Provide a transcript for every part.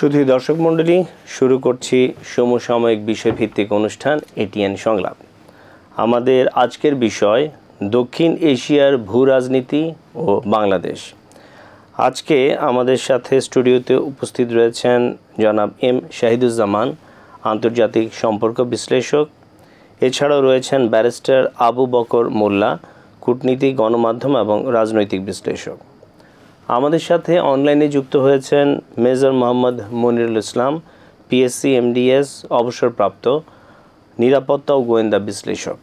শুধু দর্শক মণ্ডলী, শুরু করছি সমসাময়িক বিষয়ভিত্তিক অনুষ্ঠান এটিএন সংলাপ। আমাদের আজকের বিষয় দক্ষিণ এশিয়ার ভূ রাজনীতি ও বাংলাদেশ। আজকে আমাদের সাথে স্টুডিওতে উপস্থিত রয়েছেন জনাব এম শাহিদুজ্জামান, আন্তর্জাতিক সম্পর্ক বিশ্লেষক। এছাড়াও রয়েছেন ব্যারিস্টার আবু বকর মোল্লা, কূটনীতি, গণমাধ্যম এবং রাজনৈতিক বিশ্লেষক। আমাদের সাথে অনলাইনে যুক্ত হয়েছেন মেজর মোহাম্মদ মনিরুল ইসলাম, পিএসসি এমডিএস অবসরপ্রাপ্ত, নিরাপত্তা ও গোয়েন্দা বিশ্লেষক।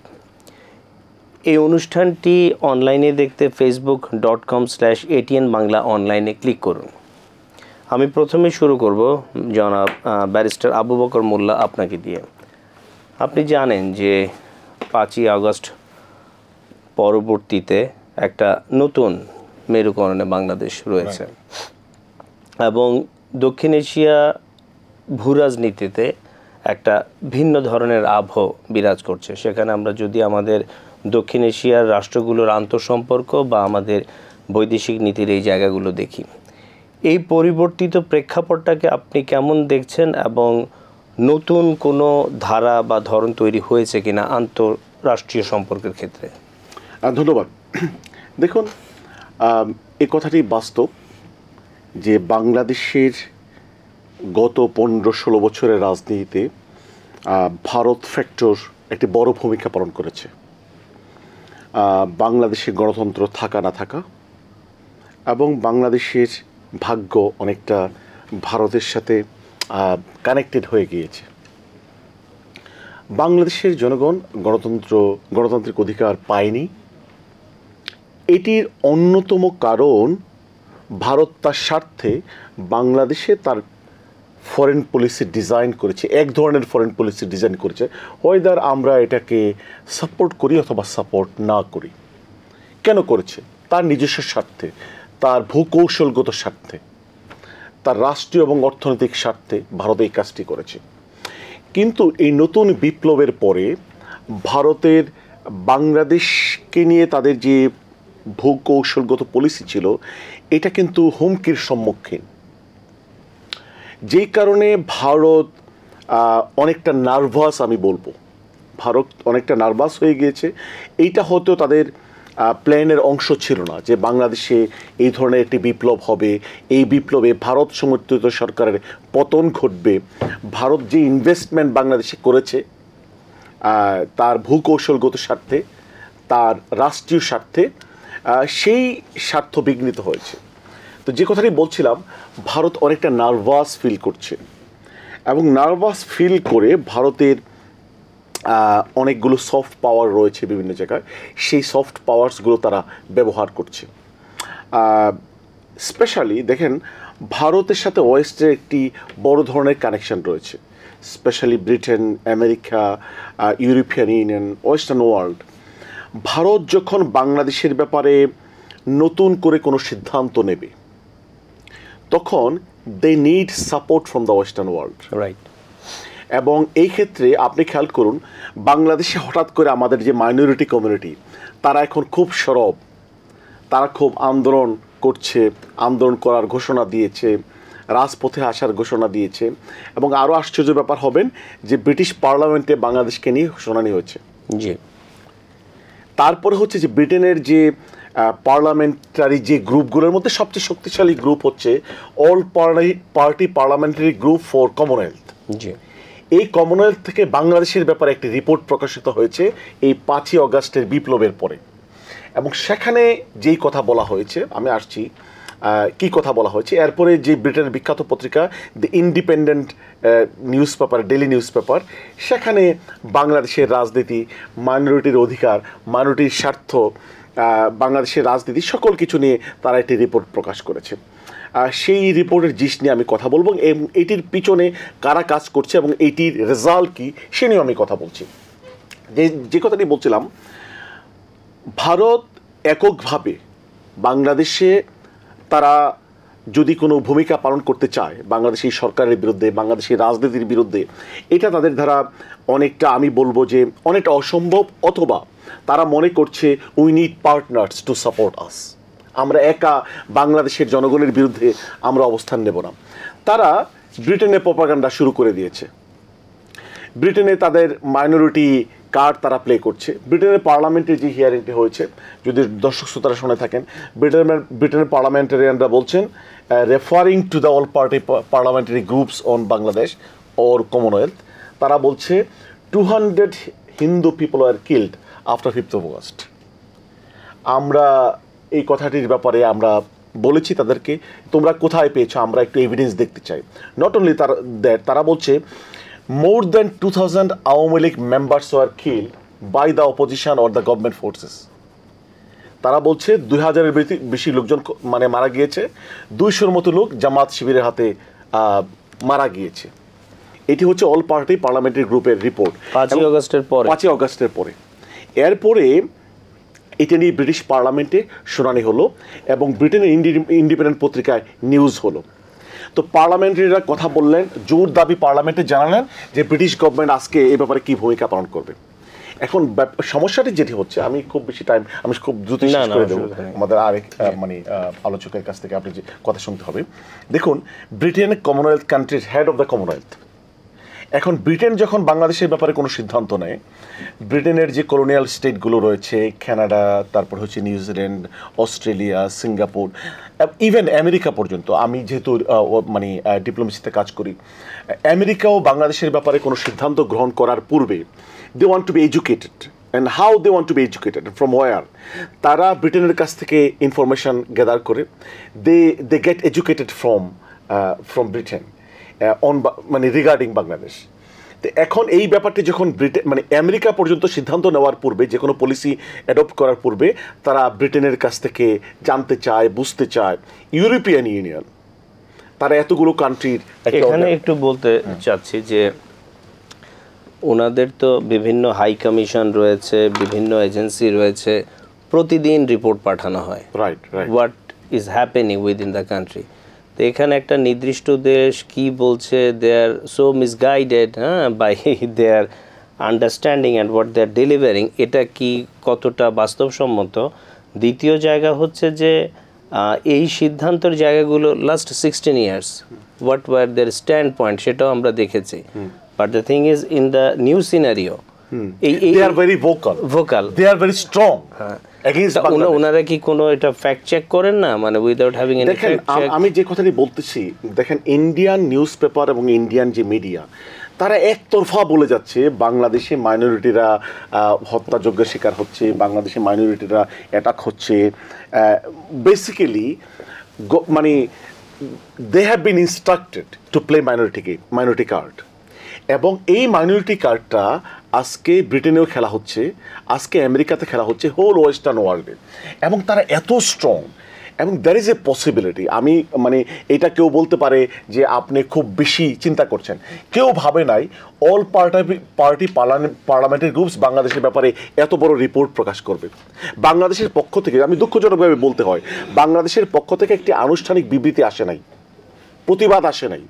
এই অনুষ্ঠানটি অনলাইনে দেখতে facebook.com/ATN বাংলা অনলাইনে ক্লিক করুন। আমি প্রথমে শুরু করব জনাব ব্যারিস্টার আবু বকর মোল্লা আপনাকে দিয়ে। আপনি জানেন যে 5ই আগস্ট পরবর্তীতে একটা নতুন মেরুকরণে বাংলাদেশ রয়েছে এবং দক্ষিণ এশিয়া ভূরাজনীতিতে একটা ভিন্ন ধরনের আবহ বিরাজ করছে। সেখানে আমরা যদি আমাদের দক্ষিণ এশিয়ার রাষ্ট্রগুলোর আন্তঃসম্পর্ক বা আমাদের বৈদেশিক নীতির এই জায়গাগুলো দেখি, এই পরিবর্তিত প্রেক্ষাপটটাকে আপনি কেমন দেখছেন এবং নতুন কোনো ধারা বা ধরন তৈরি হয়েছে কিনা আন্তঃরাষ্ট্রীয় সম্পর্কের ক্ষেত্রে? ধন্যবাদ। দেখুন, এই কথাটি বাস্তব যে বাংলাদেশের গত 15-16 বছরের রাজনীতিতে ভারত ফ্যাক্টর একটি বড় ভূমিকা পালন করেছে। বাংলাদেশের গণতন্ত্র থাকা না থাকা এবং বাংলাদেশের ভাগ্য অনেকটা ভারতের সাথে কানেক্টেড হয়ে গিয়েছে। বাংলাদেশের জনগণ গণতান্ত্রিক অধিকার পায়নি। এটির অন্যতম কারণ ভারত তার স্বার্থে বাংলাদেশে তার ফরেন পলিসি ডিজাইন করেছে, এক ধরনের ফরেন পলিসি ডিজাইন করেছে, ওয়েদার আমরা এটাকে সাপোর্ট করি অথবা সাপোর্ট না করি। কেন করেছে? তার নিজস্ব স্বার্থে, তার ভূকৌশলগত স্বার্থে, তার রাষ্ট্রীয় এবং অর্থনৈতিক স্বার্থে ভারত এই কাজটি করেছে। কিন্তু এই নতুন বিপ্লবের পরে ভারতের বাংলাদেশকে নিয়ে তাদের যে ভূকৌশলগত পলিসি ছিল, এটা কিন্তু হুমকির সম্মুখীন। যেই কারণে ভারত অনেকটা নার্ভাস, আমি বলবো ভারত অনেকটা নার্ভাস হয়ে গিয়েছে। এইটা হয়তো তাদের প্ল্যানের অংশ ছিল না যে বাংলাদেশে এই ধরনের একটি বিপ্লব হবে, এই বিপ্লবে ভারত সমর্থিত সরকারের পতন ঘটবে। ভারত যে ইনভেস্টমেন্ট বাংলাদেশে করেছে তার ভূকৌশলগত স্বার্থে, তার রাষ্ট্রীয় স্বার্থে, সেই স্বার্থ বিঘ্নিত হয়েছে। তো যে কথাটি বলছিলাম, ভারত অনেকটা নার্ভাস ফিল করছে এবং নার্ভাস ফিল করে ভারতের অনেকগুলো সফট পাওয়ার রয়েছে বিভিন্ন জায়গায়, সেই সফট পাওয়ারসগুলো তারা ব্যবহার করছে। স্পেশালি দেখেন, ভারতের সাথে ওয়েস্টের একটি বড় ধরনের কানেকশন রয়েছে, specially Britain, America, European Union, Western world. Bharat যখন বাংলাদেশের ব্যাপারে নতুন করে কোনো সিদ্ধান্ত নেবে, তখন they need support from the Western world, right. এবং এই ক্ষেত্রে আপনি খেয়াল করুন, বাংলাদেশে হঠাৎ করে আমাদের যে মাইনরিটি কমিউনিটি, তারা এখন খুব সরব, তারা খুব আন্দোলন করছে, আন্দোলন করার ঘোষণা দিয়েছে, রাজপথে আসার ঘোষণা দিয়েছে। এবং আরও আশ্চর্য ব্যাপার হবেন যে ব্রিটিশ পার্লামেন্টে বাংলাদেশকে নিয়ে শুনানি হয়েছে। জি। তারপরে হচ্ছে যে ব্রিটেনের যে পার্লামেন্টারি যে গ্রুপগুলোর মধ্যে সবচেয়ে শক্তিশালী গ্রুপ হচ্ছে all party parliamentary group for commonwealth. জি। এই কমনওয়েলথ থেকে বাংলাদেশের ব্যাপারে একটি রিপোর্ট প্রকাশিত হয়েছে এই 5ই আগস্টের বিপ্লবের পরে, এবং সেখানে যেই কথা বলা হয়েছে, আমি আসছি কী কথা বলা হয়েছে। এরপরে যে ব্রিটেনের বিখ্যাত পত্রিকা the independent news paper, daily news paper, সেখানে বাংলাদেশের রাজনীতি, মাইনরিটির অধিকার, মাইনরিটির স্বার্থ, বাংলাদেশের রাজনীতি, সকল কিছু নিয়ে তারা একটি রিপোর্ট প্রকাশ করেছে। সেই রিপোর্টের জিস নিয়ে আমি কথা বলবো এবং এটির পিছনে কারা কাজ করছে এবং এইটির রেজাল্ট কী, সে নিয়েও আমি কথা বলছি। যে কথাটি বলছিলাম, ভারত এককভাবে বাংলাদেশে তারা যদি কোনো ভূমিকা পালন করতে চায় বাংলাদেশি সরকারের বিরুদ্ধে, বাংলাদেশের রাজনীতির বিরুদ্ধে, এটা তাদের দ্বারা অনেকটা, আমি বলবো যে অনেকটা অসম্ভব, অথবা তারা মনে করছে we need partners to support us, আমরা একা বাংলাদেশের জনগণের বিরুদ্ধে আমরা অবস্থান নেব না। তারা ব্রিটেনে প্রপাগান্ডা শুরু করে দিয়েছে। ব্রিটেনে তাদের মাইনরিটি কার্ড তারা প্লে করছে। ব্রিটেনের পার্লামেন্টে যে হিয়ারিংটি হয়েছে, যদি দর্শক শ্রোতারা শুনে থাকেন, ব্রিটেনের পার্লামেন্টারিয়ানরা বলছেন, referring to the all party parliamentary groups on Bangladesh or Commonwealth, তারা বলছে 200 Hindu people R killed after 5th of August। আমরা এই কথাটির ব্যাপারে আমরা বলেছি তাদেরকে, তোমরা কোথায় পেয়েছো, আমরা একটু এভিডেন্স দেখতে চাই। নট অনলি তারা বলছে more than 2000 Awami League members were killed by the opposition or the government forces. তারা বলছে 2000-এর বেশি লোকজন মানে মারা গিয়েছে, 200-র মতো লোক জামাত শিবিরের হাতে মারা গিয়েছে। এটি হচ্ছে অল পার্টি পার্লামেন্টারি গ্রুপের রিপোর্ট 5ই অগাস্টের পরে। এরপরে এটা নিয়ে ব্রিটিশ পার্লামেন্টে শুনানি হলো এবং ব্রিটেনের ইন্ডিপেন্ডেন্ট পত্রিকায় নিউজ হলো। তো পার্লামেন্টারিরা কথা বললেন, জোর দাবি পার্লামেন্টে জানালেন যে ব্রিটিশ গভর্নমেন্ট আজকে এই ব্যাপারে কী ভূমিকা পালন করবে। এখন সমস্যাটি যেটি হচ্ছে, আমি খুব বেশি টাইম, আমি খুব দ্রুত শেষ করে দেবো, আমাদের আরেক মানে আলোচকের কাছ থেকে আপনি যে কথা শুনতে হবে। দেখুন, ব্রিটেন কমনওয়েলথ কান্ট্রির হেড অফ দ্য কমনওয়েলথ। এখন ব্রিটেন যখন বাংলাদেশের ব্যাপারে কোনো সিদ্ধান্ত নেয়, ব্রিটেনের যে কলোনিয়াল স্টেটগুলো রয়েছে, কানাডা, তারপর হচ্ছে New Zealand, Australia, Singapore, even America পর্যন্ত, আমি যেহেতু মানে ডিপ্লোমেসিতে কাজ করি, আমেরিকাও বাংলাদেশের ব্যাপারে কোনো সিদ্ধান্ত গ্রহণ করার পূর্বে they want to be educated. And how they want to be educated, from where? তারা ব্রিটেনের কাছ থেকে ইনফরমেশন গ্যাদার করে, they get educated from Britain on মানে রিগার্ডিং বাংলাদেশ। তো এখন এই ব্যাপারটি যখন ব্রিটেন মানে আমেরিকা পর্যন্ত সিদ্ধান্ত নেওয়ার পূর্বে, যে কোনো পলিসি অ্যাডপ্ট করার পূর্বে, তারা ব্রিটেনের কাছ থেকে জানতে চায়, বুঝতে চায়। ইউরোপিয়ান ইউনিয়ন, তারা এতগুলো কান্ট্রির এখানে একটু বলতে চাচ্ছি যে ওনাদের তো বিভিন্ন হাই কমিশন রয়েছে, বিভিন্ন এজেন্সি রয়েছে, প্রতিদিন রিপোর্ট পাঠানো হয়, right, what is happening within the country. তো এখানে একটা নির্দিষ্ট দেশ কি বলছে, they are so misguided by their understanding and what they are delivering, এটা কি কতটা বাস্তবসম্মত। দ্বিতীয় জায়গা হচ্ছে যে এই সিদ্ধান্তের জায়গাগুলো last 16 years what were their stand point, সেটাও আমরা দেখেছি। But the thing is in the new scenario they are very vocal, they are very strong against Bangladesh. ওনারা কি কোনো এটা ফ্যাক্ট চেক করেন না, মানে without having any fact check? আমি যে কথাটি বলতেছি, দেখেন, ইন্ডিয়ান নিউজ পেপার এবং ইন্ডিয়ান যে মিডিয়া, তারা একতরফা বলে যাচ্ছে বাংলাদেশে মাইনরিটিরা হত্যাযজ্ঞের শিকার হচ্ছে, বাংলাদেশে মাইনরিটিরা অ্যাটাক হচ্ছে। বেসিক্যালি মানে they have been instructed to play minority card, এবং এই মাইনরিটি কার্ডটা আজকে ব্রিটেনেও খেলা হচ্ছে, আজকে আমেরিকাতে খেলা হচ্ছে, হোল ওয়েস্টার্ন ওয়ার্ল্ডে। এবং তারা এত স্ট্রং, এবং দ্যার ইজ এ পসিবিলিটি, আমি মানে এটা কেউ বলতে পারে যে আপনি খুব বেশি চিন্তা করছেন, কেউ ভাবে নাই অল পার্টি পার্লামেন্টারি গ্রুপস বাংলাদেশের ব্যাপারে এত বড় রিপোর্ট প্রকাশ করবে। বাংলাদেশের পক্ষ থেকে, আমি দুঃখজনকভাবে বলতে হয়, বাংলাদেশের পক্ষ থেকে একটি আনুষ্ঠানিক বিবৃতি আসে নাই, প্রতিবাদ আসে নাই।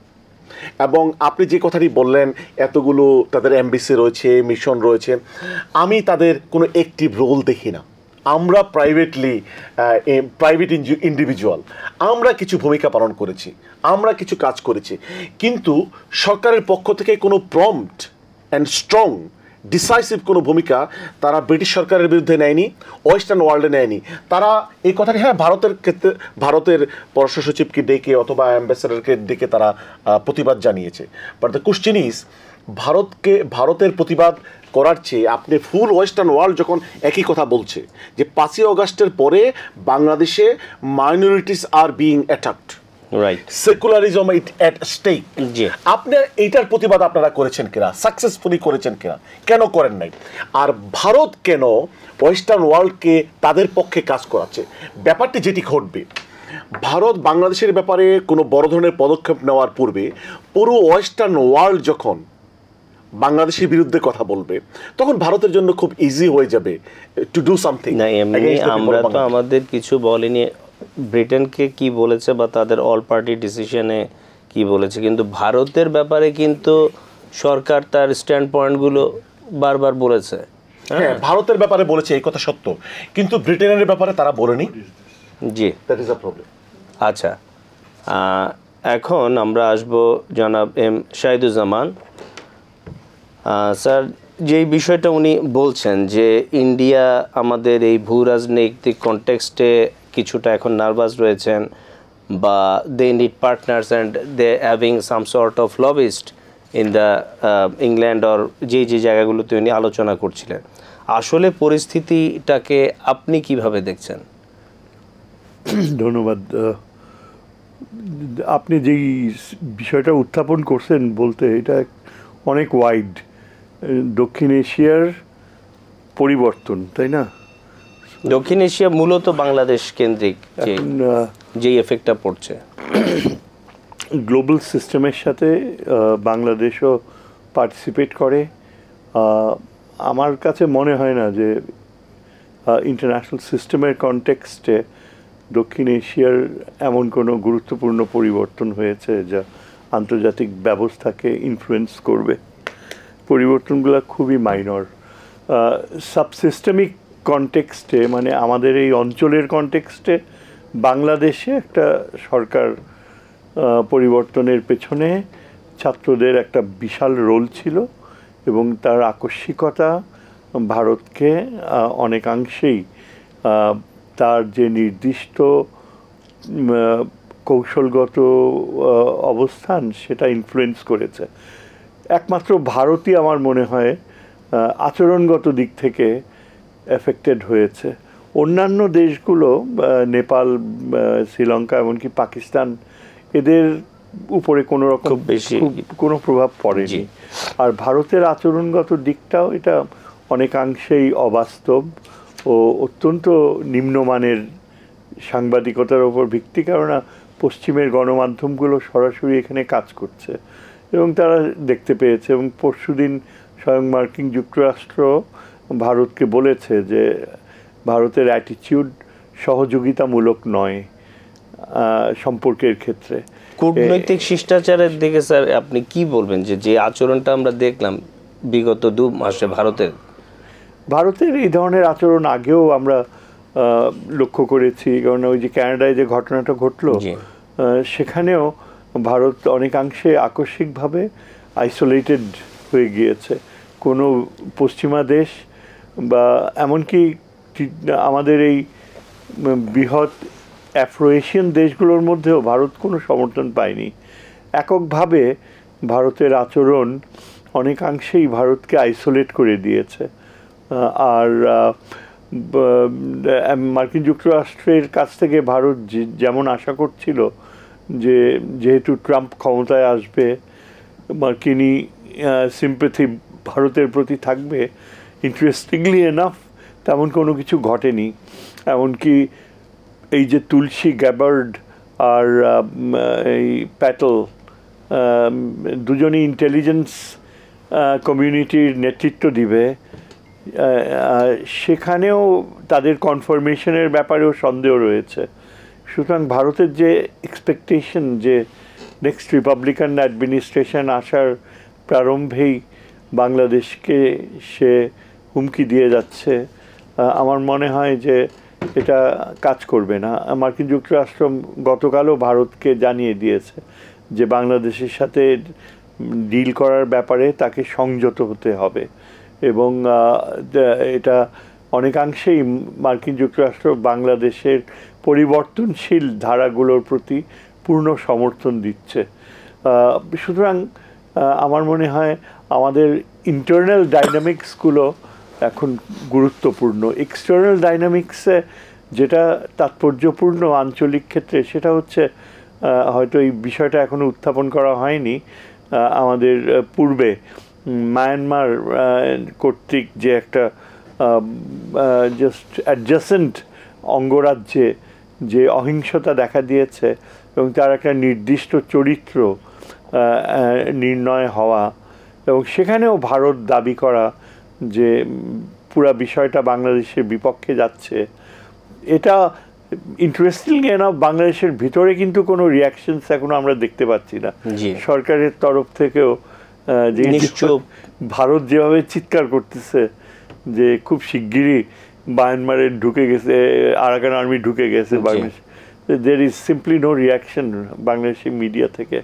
এবং আপনি যে কথাটি বললেন, এতগুলো তাদের এমবিসি রয়েছে, মিশন রয়েছে, আমি তাদের কোনো অ্যাক্টিভ রোল দেখি না। আমরা প্রাইভেট ইন্ডিভিজুয়াল, আমরা কিছু ভূমিকা পালন করেছি, আমরা কিছু কাজ করেছি, কিন্তু সরকারের পক্ষ থেকে কোনো প্রম্পট অ্যান্ড স্ট্রং ডিসাইসিভ কোনো ভূমিকা তারা ব্রিটিশ সরকারের বিরুদ্ধে নেয়নি, ওয়েস্টার্ন ওয়ার্ল্ডে নেয়নি। তারা এই কথাটি, হ্যাঁ, ভারতের ক্ষেত্রে ভারতের পররাষ্ট্র সচিবকে ডেকে অথবা অ্যাম্বাসেডারকে ডেকে তারা প্রতিবাদ জানিয়েছে। বাট দ্য কোশ্চেন ইজ, ভারতের প্রতিবাদ করার চেয়ে আপনি ফুল ওয়েস্টার্ন ওয়ার্ল্ড যখন একই কথা বলছে যে 5ই অগাস্টের পরে বাংলাদেশে মাইনরিটিস আর বিইং অ্যাটাকড, রাইট, সেকুলারিজম এট স্টেক, আপনি এইটার প্রতিবাদ আপনারা করেছেন কিনা, সাকসেসফুলি করেছেন কিনা, কেন করেন নাই? আর ভারত কেন ওয়েস্টার্ন ওয়ার্ল্ডকে তাদের পক্ষে কাজ করাচ্ছে? ব্যাপারটি যেটি ঘটবে, ভারত বাংলাদেশের ব্যাপারে কোনো বড় ধরনের পদক্ষেপ নেওয়ার পূর্বে পুরো ওয়েস্টার্ন ওয়ার্ল্ড যখন বাংলাদেশের বিরুদ্ধে কথা বলবে, তখন ভারতের জন্য খুব ইজি হয়ে যাবে টু ডু সামথিং। না, এমনি আমরা তো আমাদের কিছু বলিনি, ব্রিটেনকে কি বলেছে বা তাদের অল পার্টি ডিসিশনে কি বলেছে, কিন্তু ভারতের ব্যাপারে কিন্তু সরকার তার স্ট্যান্ড পয়েন্টগুলো বারবার বলেছে। হ্যাঁ, ভারতের ব্যাপারে বলেছে, এই কথা সত্য, কিন্তু ব্রিটেনের ব্যাপারে তারা বলেনি। জি, দ্যাট ইজ আ প্রবলেম। আচ্ছা, এখন আমরা আসব জনাব এম শাহিদুজ্জামান। স্যার, যেই বিষয়টা উনি বলছেন যে ইন্ডিয়া আমাদের এই ভূ রাজনৈতিক কনটেক্সটে কিছুটা এখন নার্ভাস রয়েছেন, বা they need partners and they having some sort of lobbyist in the England or যে জায়গাগুলোতে উনি আলোচনা করছিলেন, আসলে পরিস্থিতিটাকে আপনি কিভাবে দেখছেন? ধন্যবাদ। আপনি যেই বিষয়টা উত্থাপন করছেন বলতে, এটা অনেক ওয়াইড। দক্ষিণ এশিয়ার পরিবর্তন, তাই না? দক্ষিণ এশিয়া মূলত বাংলাদেশ কেন্দ্রিক যে এফেক্টটা পড়ছে, গ্লোবাল সিস্টেমের সাথে বাংলাদেশও পার্টিসিপেট করে। আমার কাছে মনে হয় না যে ইন্টারন্যাশনাল সিস্টেমের কনটেক্সটে দক্ষিণ এশিয়ার এমন কোনো গুরুত্বপূর্ণ পরিবর্তন হয়েছে যা আন্তর্জাতিক ব্যবস্থাকে ইনফ্লুয়েন্স করবে। পরিবর্তনগুলো খুবই মাইনর। সাবসিস্টেমিক কনটেক্সটে, মানে আমাদের এই অঞ্চলের কনটেক্সটে, বাংলাদেশে একটা সরকার পরিবর্তনের পেছনে ছাত্রদের একটা বিশাল রোল ছিল, এবং তার আকস্মিকতা ভারতকে অনেকাংশেই তার যে নির্দিষ্ট কৌশলগত অবস্থান সেটা ইনফ্লুয়েন্স করেছে। একমাত্র ভারতই আমার মনে হয় আচরণগত দিক থেকে এফেক্টেড হয়েছে। অন্যান্য দেশগুলো, নেপাল, শ্রীলঙ্কা, এমনকি পাকিস্তান, এদের উপরে কোনো রকম কোনো প্রভাব পড়েনি। আর ভারতের আচরণগত দিকটাও এটা অনেকাংশেই অবাস্তব ও অত্যন্ত নিম্নমানের সাংবাদিকতার ওপর ভিত্তি, কেননা পশ্চিমের গণমাধ্যমগুলো সরাসরি এখানে কাজ করছে এবং তারা দেখতে পেয়েছে। এবং পরশুদিন স্বয়ং মার্কিন যুক্তরাষ্ট্র ভারতকে বলেছে যে ভারতের অ্যাটিটিউড সহযোগিতামূলক নয় সম্পর্কের ক্ষেত্রে। কূটনৈতিক শিষ্টাচারের দিকে স্যার আপনি কি বলবেন, যে আচরণটা আমরা দেখলাম বিগত 2 মাসে ভারতের এই ধরনের আচরণ আগেও আমরা লক্ষ্য করেছি। কারণ ওই যে কানাডায় যে ঘটনাটা ঘটলো, সেখানেও ভারত অনেকাংশে আকস্মিকভাবে আইসোলেটেড হয়ে গিয়েছে। কোনো পশ্চিমা দেশ বা এমনকি আমাদের এই বৃহৎ আফ্রো এশিয়ান দেশগুলোর মধ্যেও ভারত কোনো সমর্থন পায়নি। এককভাবে ভারতের আচরণ অনেকাংশেই ভারতকে আইসোলেট করে দিয়েছে। আর মার্কিন যুক্তরাষ্ট্রের কাছ থেকে ভারত যেমন আশা করছিল যে যেহেতু ট্রাম্প ক্ষমতায় আসবে, মার্কিনি সিম্প্যাথি ভারতের প্রতি থাকবে, ইন্টারেস্টিংলি এনাফ তেমন কোনো কিছু ঘটেনি। এমনকি এই যে তুলসী গ্যাবার্ড আর এই প্যাটেল দুজনই ইন্টেলিজেন্স কমিউনিটির নেতৃত্ব দিবে, সেখানেও তাদের কনফার্মেশনের ব্যাপারেও সন্দেহ রয়েছে। সুতরাং ভারতের যে এক্সপেকটেশন যে নেক্সট রিপাবলিকান অ্যাডমিনিস্ট্রেশন আসার প্রারম্ভেই বাংলাদেশকে সে হুমকি দিয়ে যাচ্ছে, আমার মনে হয় যে এটা কাজ করবে না। মার্কিন যুক্তরাষ্ট্র গতকালও ভারতকে জানিয়ে দিয়েছে যে বাংলাদেশের সাথে ডিল করার ব্যাপারে তাকে সংযত হতে হবে, এবং এটা অনেকাংশেই মার্কিন যুক্তরাষ্ট্র বাংলাদেশের পরিবর্তনশীল ধারাগুলোর প্রতি পূর্ণ সমর্থন দিচ্ছে। সুতরাং আমার মনে হয় আমাদের ইন্টারনাল ডাইনামিক্সগুলো এখন গুরুত্বপূর্ণ। এক্সটার্নাল ডাইনামিক্সে যেটা তাৎপর্যপূর্ণ আঞ্চলিক ক্ষেত্রে, সেটা হচ্ছে হয়তো এই বিষয়টা এখনও উত্থাপন করা হয়নি, আমাদের পূর্বে মায়ানমার কর্তৃক যে একটা জাস্ট অ্যাডজাসেন্ট অঙ্গরাজ্যে যে অহিংসতা দেখা দিয়েছে এবং তার একটা নির্দিষ্ট চরিত্র নির্ণয় হওয়া, এবং সেখানেও ভারত দাবি করা যে পুরা বিষয়টা বাংলাদেশের বিপক্ষে যাচ্ছে, এটা ইন্টারেস্টিং এনাফ বাংলাদেশের ভিতরে কিন্তু কোনো রিয়াকশনস এখনো আমরা দেখতে পাচ্ছি না সরকারের তরফ থেকেও। যে ভারত যেভাবে চিৎকার করতেছে যে খুব শিগগিরই মায়ানমারে ঢুকে গেছে, আরাকান আর্মি ঢুকে গেছে Bangladesh, there is simply no reaction Bangladeshi media থেকে,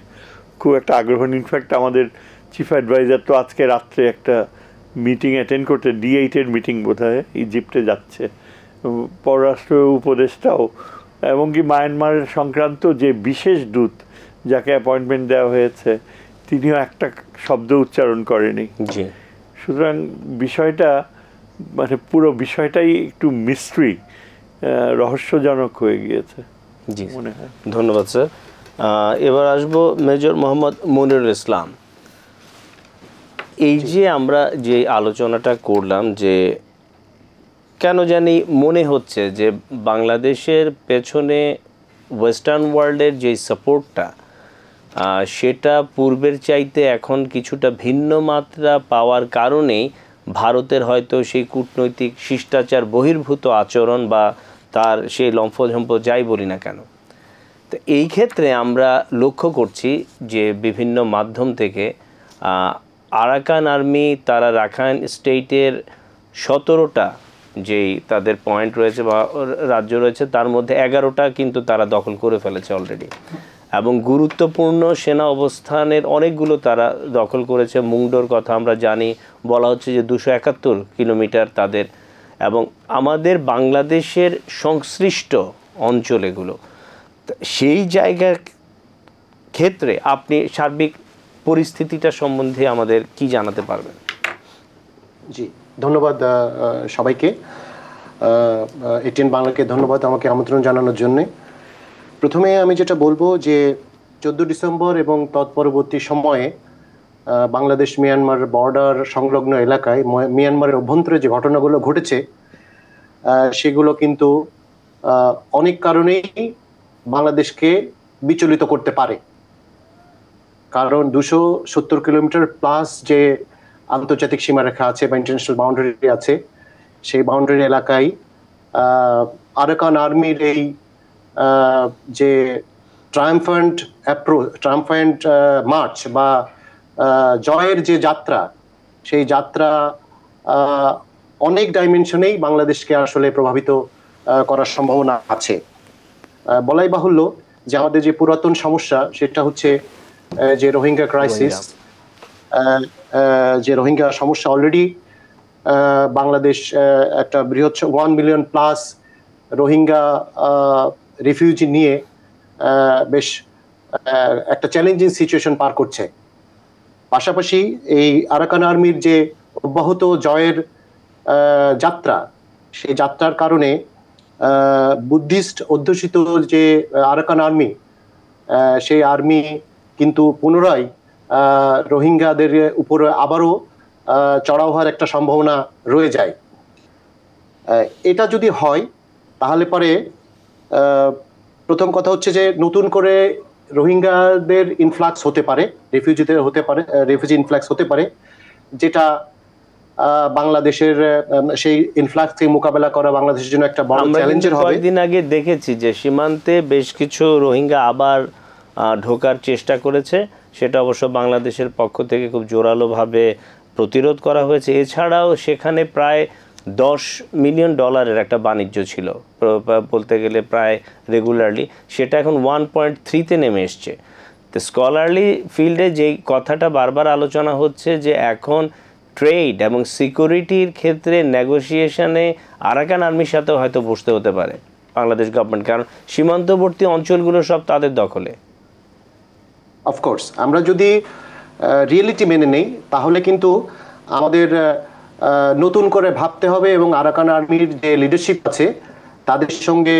খুব একটা আগ্রহ নেই। ইনফ্যাক্ট আমাদের চিফ অ্যাডভাইজার তো আজকে রাত্রে একটা মিটিং অ্যাটেন্ড করতে, D8-এর মিটিং বোধহয় ইজিপ্টে যাচ্ছে, পররাষ্ট্র উপদেষ্টাও, এবং কি মায়ানমার সংক্রান্ত যে বিশেষ দূত যাকে অ্যাপয়েন্টমেন্ট দেওয়া হয়েছে তিনিও একটা শব্দ উচ্চারণ করেনি। জি, সুতরাং বিষয়টা মানে পুরো বিষয়টাই একটু মিস্ট্রি, রহস্যজনক হয়ে গিয়েছে জি মনে হয়। ধন্যবাদ স্যার। এবার আসবো মেজর মোহাম্মদ মনিরুল ইসলাম। এই যে আমরা যে আলোচনাটা করলাম, যে কেন জানি মনে হচ্ছে যে বাংলাদেশের পেছনে ওয়েস্টার্ন ওয়ার্ল্ডের যে সাপোর্টটা সেটা পূর্বের চাইতে এখন কিছুটা ভিন্ন মাত্রা পাওয়ার কারণেই ভারতের হয়তো সেই কূটনৈতিক শিষ্টাচার বহির্ভূত আচরণ বা তার সেই লম্ফঝম্প যাই বলি না কেন, তো এই ক্ষেত্রে আমরা লক্ষ্য করছি যে বিভিন্ন মাধ্যম থেকে আরাকান আর্মি তারা রাখাইন স্টেটের 17টা যেই তাদের পয়েন্ট রয়েছে বা রাজ্য রয়েছে তার মধ্যে 11টা কিন্তু তারা দখল করে ফেলেছে অলরেডি, এবং গুরুত্বপূর্ণ সেনা অবস্থানের অনেকগুলো তারা দখল করেছে। মুংডোর কথা আমরা জানি, বলা হচ্ছে যে 271 কিলোমিটার তাদের, এবং আমাদের বাংলাদেশের সংশ্লিষ্ট অঞ্চল এগুলো। সেই জায়গার ক্ষেত্রে আপনি সার্বিক পরিস্থিতিটা সম্বন্ধে আমাদের কি জানাতে পারবেন? জি, ধন্যবাদ সবাইকে। ATN বাংলাকে ধন্যবাদ আমাকে আমন্ত্রণ জানানোর জন্যে। প্রথমে আমি যেটা বলবো যে 14 ডিসেম্বর এবং তৎপরবর্তী সময়ে বাংলাদেশ মিয়ানমার বর্ডার সংলগ্ন এলাকায় মিয়ানমারের অভ্যন্তরে যে ঘটনাগুলো ঘটেছে সেগুলো কিন্তু অনেক কারণেই বাংলাদেশকে বিচলিত করতে পারে। কারণ 270 কিলোমিটার প্লাস যে আন্তর্জাতিক সীমারেখা আছে বা ইন্টারন্যাশনাল বাউন্ডারি আছে, সেই বাউন্ডারি এলাকায় আরাকান আর্মির এই যে ট্রায়াম্ফ্যান্ট মার্চ বা জয়ের যে যাত্রা, সেই যাত্রা অনেক ডাইমেনশনেই বাংলাদেশকে আসলে প্রভাবিত করার সম্ভাবনা আছে। বলাই বাহুল্য যে আমাদের যে পুরাতন সমস্যা সেটা হচ্ছে যে রোহিঙ্গা ক্রাইসিস, যে রোহিঙ্গা সমস্যা অলরেডি বাংলাদেশ একটা বৃহৎ 1 মিলিয়ন প্লাস রোহিঙ্গা রিফিউজি নিয়ে বেশ একটা চ্যালেঞ্জিং সিচুয়েশন পার করছে। পাশাপাশি এই আরাকান আর্মির যে অব্যাহত জয়ের যাত্রা, সেই যাত্রার কারণে বুদ্ধিস্ট অধ্যুষিত যে আরাকান আর্মি, সেই আর্মি কিন্তু পুনরায় রোহিঙ্গাদের উপরে আবারও চড়াও হওয়ার একটা সম্ভাবনা রয়ে যায়। এটা যদি হয় তাহলে পরে প্রথম কথা হচ্ছে যে নতুন করে রোহিঙ্গাদের ইনফ্লাক্স হতে পারে, রিফিউজি ইনফ্লাক্স হতে পারে, যেটা বাংলাদেশের সেই ইনফ্লাক্সকে মোকাবেলা করা বাংলাদেশের জন্য একটা বড় চ্যালেঞ্জের হবে। কয়েকদিন আগে দেখেছি যে সীমান্তে বেশ কিছু রোহিঙ্গা আবার ঢোকার চেষ্টা করেছে, সেটা অবশ্য বাংলাদেশের পক্ষ থেকে খুব জোরালোভাবে প্রতিরোধ করা হয়েছে। এছাড়াও সেখানে প্রায় $10 মিলিয়ন একটা বাণিজ্য ছিল বলতে গেলে প্রায় রেগুলারলি, সেটা এখন 1.3-তে নেমে এসছে। তো স্কলারলি ফিল্ডে যেই কথাটা বারবার আলোচনা হচ্ছে যে এখন ট্রেড এবং সিকিউরিটির ক্ষেত্রে নেগোসিয়েশনে আরাকান আর্মির সাথেও হয়তো বসতে হতে পারে বাংলাদেশ গভর্নমেন্ট, কারণ সীমান্তবর্তী অঞ্চলগুলো সব তাদের দখলে। অফকোর্স আমরা যদি রিয়েলিটি মেনে নেই তাহলে কিন্তু আমাদের নতুন করে ভাবতে হবে এবং আরাকান আর্মির যে লিডারশিপ আছে তাদের সঙ্গে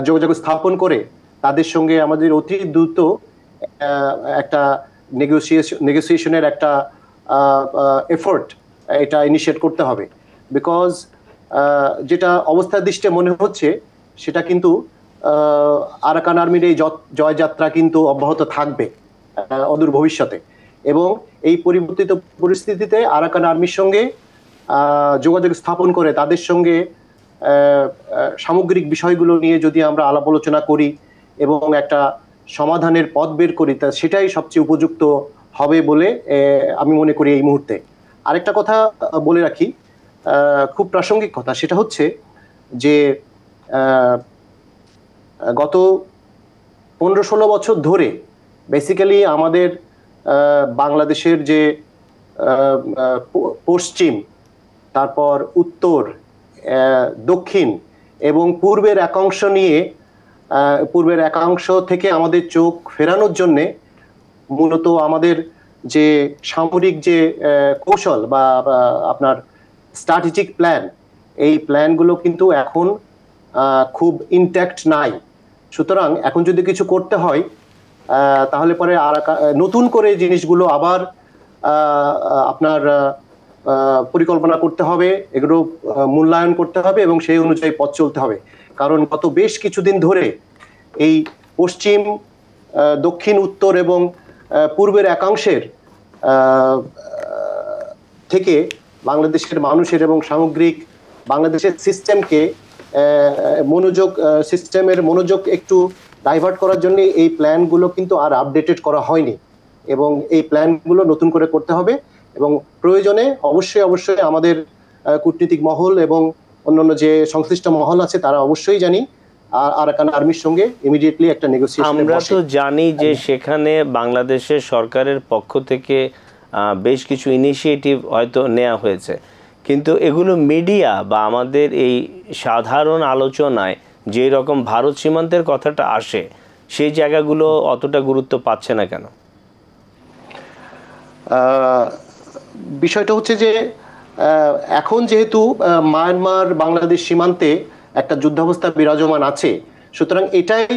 যোগাযোগ স্থাপন করে তাদের সঙ্গে আমাদের অতি দ্রুত একটা নেগোসিয়েশনের একটা এফোর্ট এটা ইনিশিয়েট করতে হবে। বিকজ যেটা অবস্থার দৃষ্টিতে মনে হচ্ছে সেটা কিন্তু আরাকান আর্মির এই জয়যাত্রা কিন্তু অব্যাহত থাকবে অদূর ভবিষ্যতে, এবং এই পরিবর্তিত পরিস্থিতিতে আরাকান আর্মির সঙ্গে যোগাযোগ স্থাপন করে তাদের সঙ্গে সামগ্রিক বিষয়গুলো নিয়ে যদি আমরা আলাপ আলোচনা করি এবং একটা সমাধানের পথ বের করি, তা সেটাই সবচেয়ে উপযুক্ত হবে বলে আমি মনে করি এই মুহূর্তে। আরেকটা কথা বলে রাখি, খুব প্রাসঙ্গিক কথা, সেটা হচ্ছে যে গত 15-16 বছর ধরে বেসিক্যালি আমাদের বাংলাদেশের যে পশ্চিম, তারপর উত্তর, দক্ষিণ এবং পূর্বের একাংশ নিয়ে পূর্বের একাংশ থেকে আমাদের চোখ ফেরানোর জন্যে মূলত আমাদের যে সামরিক যে কৌশল বা আপনার স্ট্র্যাটেজিক প্ল্যান, এই প্ল্যানগুলো কিন্তু এখন খুব ইনট্যাক্ট নাই। সুতরাং এখন যদি কিছু করতে হয় তাহলে পরে আর নতুন করে জিনিসগুলো আবার আপনার পরিকল্পনা করতে হবে, এগুলো মূল্যায়ন করতে হবে এবং সেই অনুযায়ী পথ চলতে হবে। কারণ গত বেশ কিছুদিন ধরে এই পশ্চিম, দক্ষিণ, উত্তর এবং পূর্বের একাংশের থেকে বাংলাদেশের মানুষের এবং সামগ্রিক বাংলাদেশের সিস্টেমকে সিস্টেমের মনোযোগ একটু ডাইভার্ট করার জন্য এই প্ল্যানগুলো কিন্তু আর আপডেটেড করা হয়নি এবং এই প্ল্যানগুলো নতুন করে করতে হবে এবং প্রয়োজনে অবশ্যই আমাদের কূটনীতিক মহল এবং অন্যান্য যে সংশ্লিষ্ট মহল আছে তারা অবশ্যই জানি আরাকান আর্মির সঙ্গে ইমিডিয়েটলি একটা নেগোসিয়েশন। আমরা তো জানি যে সেখানে বাংলাদেশের সরকারের পক্ষ থেকে বেশ কিছু ইনিশিয়েটিভ হয়তো নেওয়া হয়েছে, কিন্তু এগুলো মিডিয়া বা আমাদের এই সাধারণ আলোচনায় যে রকম ভারত সীমান্তের কথাটা আসে সেই জায়গাগুলো অতটা গুরুত্ব পাচ্ছে না কেন? বিষয়টা হচ্ছে যে এখন যেহেতু মায়ানমার বাংলাদেশ সীমান্তে একটা যুদ্ধাবস্থা বিরাজমান আছে, সুতরাং এটাই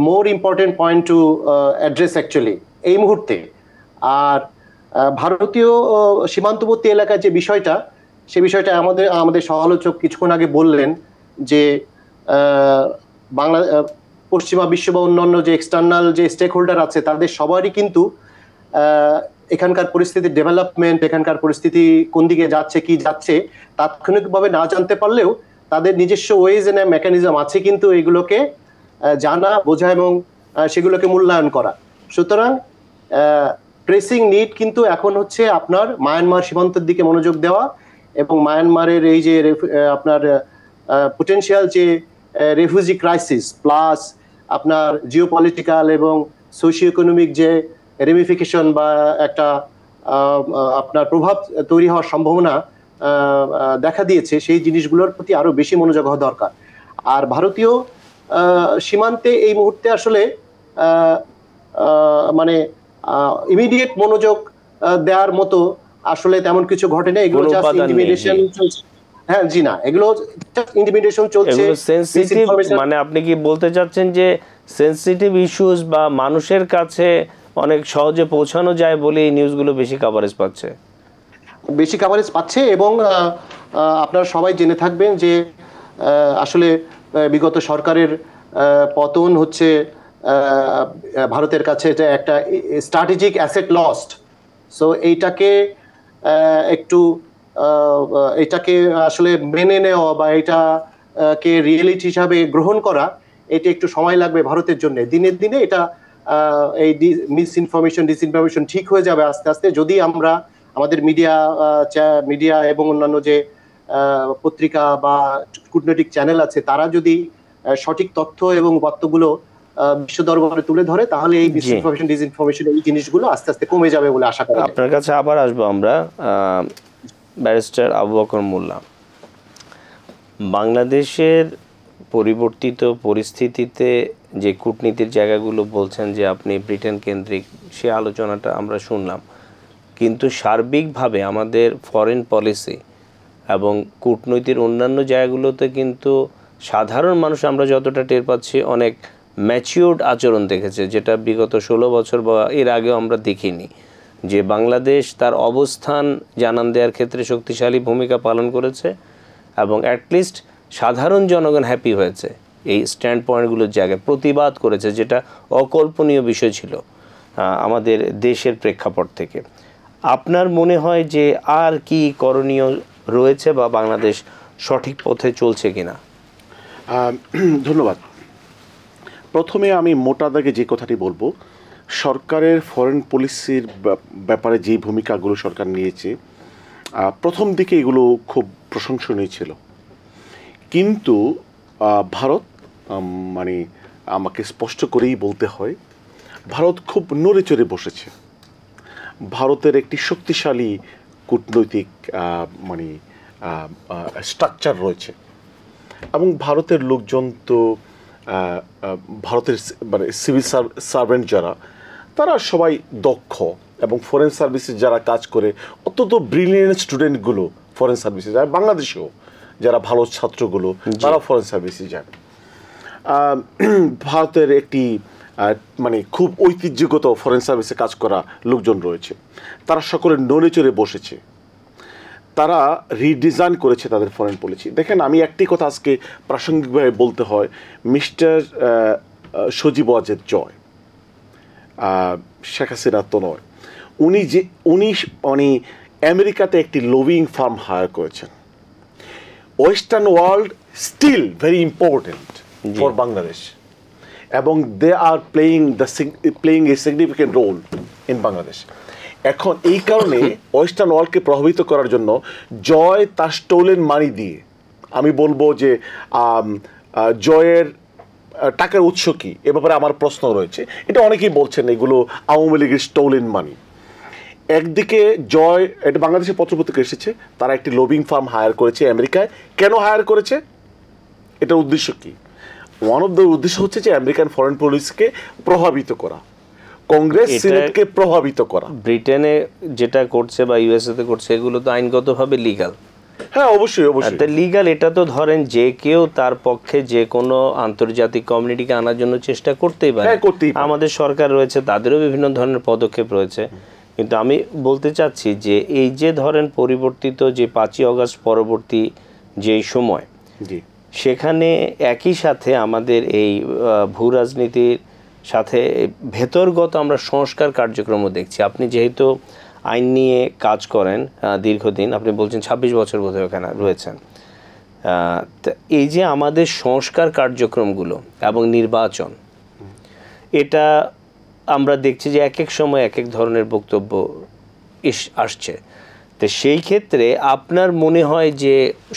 more important point to address actually এই মুহূর্তে। আর ভারতীয় সীমান্তবর্তী এলাকার যে বিষয়টা, সে বিষয়টা আমাদের সমালোচক কিছুক্ষণ আগে বললেন যে পশ্চিমা বিশ্ব বা অন্যান্য যে এক্সটার্নাল যে স্টেক হোল্ডার আছে তাদের সবারই কিন্তু এখানকার পরিস্থিতির ডেভেলপমেন্ট, এখানকার পরিস্থিতি কোন দিকে যাচ্ছে কি যাচ্ছে তাৎক্ষণিকভাবে না জানতে পারলেও তাদের নিজস্ব ওয়েজ এন্ড মেকানিজম আছে কিন্তু এগুলোকে জানা, বোঝা এবং সেগুলোকে মূল্যায়ন করা। সুতরাং প্রেসিং নিড কিন্তু এখন হচ্ছে আপনার মায়ানমার সীমান্তের দিকে মনোযোগ দেওয়া এবং মায়ানমারের এই যে আপনার পোটেনশিয়াল যে রেফিউজি ক্রাইসিস প্লাস আপনার জিওপলিটিক্যাল এবং সোশিও ইকোনমিক যে রেমিফিকেশন বা একটা আপনার প্রভাব তৈরি হওয়ার সম্ভাবনা দেখা দিয়েছে, সেই জিনিসগুলোর প্রতি আরো বেশি মনোযোগ হওয়া দরকার। আর ভারতীয় সীমান্তে এই মুহূর্তে আসলে মানে ইমিডিয়েট মনোযোগ দেওয়ার মতো আসলে তেমন কিছু ঘটেনি। এগুলো জাস্ট ইন্টিমিডেশন চলছে। হ্যাঁ, জি না, এগুলো জাস্ট ইন্টিমিডেশন চলছে। মানে আপনি কি বলতে চাচ্ছেন যে সেনসিটিভ ইস্যুস বা মানুষের কাছে অনেক সহজে পৌঁছানো যায় বলে এই নিউজগুলো বেশি কভারেজ পাচ্ছে এবং আপনারা সবাই জেনে থাকবেন যে আসলে বিগত সরকারের পতন হচ্ছে ভারতের কাছে এটা একটা স্ট্র্যাটেজিক অ্যাসেট লস্ট। সো এটাকে আসলে মেনে নেওয়া বা এটাকে রিয়েলিটি হিসাবে গ্রহণ করা, এটা একটু সময় লাগবে ভারতের জন্য। দিনের দিনে এটা এই ডিসইনফরমেশন ঠিক হয়ে যাবে আস্তে আস্তে, যদি আমরা আমাদের মিডিয়া এবং অন্যান্য যে পত্রিকা বা কূটনৈতিক চ্যানেল আছে তারা যদি সঠিক তথ্য এবং বার্তাগুলো বিশ্ব দরবারে তুলে ধরে, তাহলে এই ডিসইনফরমেশন এই জিনিসগুলো আস্তে আস্তে কমে যাবে বলে আশা করি। আপনার কাছে আবার আসবো আমরা, ব্যারিস্টার আবু বকর মোল্লা। বাংলাদেশের পরিবর্তিত পরিস্থিতিতে যে কূটনীতির জায়গাগুলো বলছেন যে আপনি ব্রিটেন কেন্দ্রিক, সে আলোচনাটা আমরা শুনলাম, কিন্তু সার্বিকভাবে আমাদের ফরেন পলিসি এবং কূটনীতির অন্যান্য জায়গাগুলোতে কিন্তু সাধারণ মানুষ আমরা যতটা টের পাচ্ছি অনেক ম্যাচিউরড আচরণ দেখেছে, যেটা বিগত 16 বছর বা এর আগেও আমরা দেখিনি। যে বাংলাদেশ তার অবস্থান জানান দেওয়ার ক্ষেত্রে শক্তিশালী ভূমিকা পালন করেছে এবং অ্যাটলিস্ট সাধারণ জনগণ হ্যাপি হয়েছে এই স্ট্যান্ড পয়েন্টগুলোর জায়গায়, প্রতিবাদ করেছে, যেটা অকল্পনীয় বিষয় ছিল আমাদের দেশের প্রেক্ষাপট থেকে। আপনার মনে হয় যে আর কি করণীয় রয়েছে বা বাংলাদেশ সঠিক পথে চলছে কিনা? ধন্যবাদ। প্রথমে আমি মোটা দাগে যে কথাটি বলবো, সরকারের ফরেন পলিসির ব্যাপারে যে ভূমিকাগুলো সরকার নিয়েছে প্রথম দিকে এগুলো খুব প্রশংসনীয় ছিল, কিন্তু ভারত মানে আমাকে স্পষ্ট করেই বলতে হয়, ভারত খুব নড়ে চড়ে বসেছে। ভারতের একটি শক্তিশালী কূটনৈতিক মানে স্ট্রাকচার রয়েছে, এবং ভারতের লোকজন তো ভারতের মানে সিভিল সার্ভেন্ট যারা, তারা সবাই দক্ষ, এবং ফরেন সার্ভিসে যারা কাজ করে অত্যন্ত ব্রিলিয়েন্ট স্টুডেন্টগুলো ফরেন সার্ভিসে যায়, বাংলাদেশেও যারা ভালো ছাত্রগুলো তারা ফরেন সার্ভিসে যায়। ভারতের একটি মানে খুব ঐতিহ্যগত ফরেন সার্ভিসে কাজ করা লোকজন রয়েছে, তারা সকলে নড়ে চড়ে বসেছে, তারা রিডিজাইন করেছে তাদের ফরেন পলিসি। দেখেন, আমি একটি কথা আজকে প্রাসঙ্গিকভাবে বলতে হয়, মিস্টার সজীব ওয়াজেদ জয়, শেখ হাসিনা তো নয়, উনি মানে আমেরিকাতে একটি লবিং ফার্ম হায়ার করেছেন। Western world still very important for Bangladesh, এবং they are playing a significant role in Bangladesh. এখন এই কারণে ওয়েস্টার্ন ওয়ার্ল্ডকে প্রভাবিত করার জন্য জয় তার স্টোলেন মানি দিয়ে, আমি বলবো যে জয়ের টাকার উৎস কী এ ব্যাপারে আমার প্রশ্ন রয়েছে। এটা অনেকেই বলছেন এগুলো আওয়ামী লীগের স্টোলেন মানি। একদিকে জয়, এটা বাংলাদেশের পত্রপত্রিকা এসেছে, তারা একটি লবিং ফার্ম হায়ার করেছে আমেরিকায়। কেন হায়ার করেছে? এটার উদ্দেশ্য কী? ওয়ান অফ দ্য উদ্দেশ্য হচ্ছে যে আমেরিকান ফরেন পলিসিকে প্রভাবিত করা, কংগ্রেস সিনেটকে প্রভাবিত করা। ব্রিটেনে যেটা করছে বা ইউএসএতে করছে, এগুলো তো আইনগতভাবে লিগ্যাল। হ্যাঁ, অবশ্যই অবশ্যই লিগ্যাল। এটা তো ধরেন যে কেউ তার পক্ষে যে কোনো আন্তর্জাতিক কমিউনিটিকে আনার জন্য চেষ্টা করতেই পারে। আমাদের সরকার রয়েছে, তাদেরও বিভিন্ন ধরনের পদক্ষেপ রয়েছে। কিন্তু আমি বলতে চাচ্ছি যে এই যে ধরেন পরিবর্তিত যে 5ই অগাস্ট পরবর্তী যেই সময়, সেখানে একই সাথে আমাদের এই ভূ রাজনীতির সাথে ভেতরগত আমরা সংস্কার কার্যক্রমও দেখছি। আপনি যেহেতু আইন নিয়ে কাজ করেন দীর্ঘদিন, আপনি বলছেন 26 বছর বোধহয় ওখানে রয়েছেন, এই যে আমাদের সংস্কার কার্যক্রমগুলো এবং নির্বাচন, এটা আমরা দেখছি যে এক এক সময় এক এক ধরনের বক্তব্য আসছে। তো সেই ক্ষেত্রে আপনার মনে হয় যে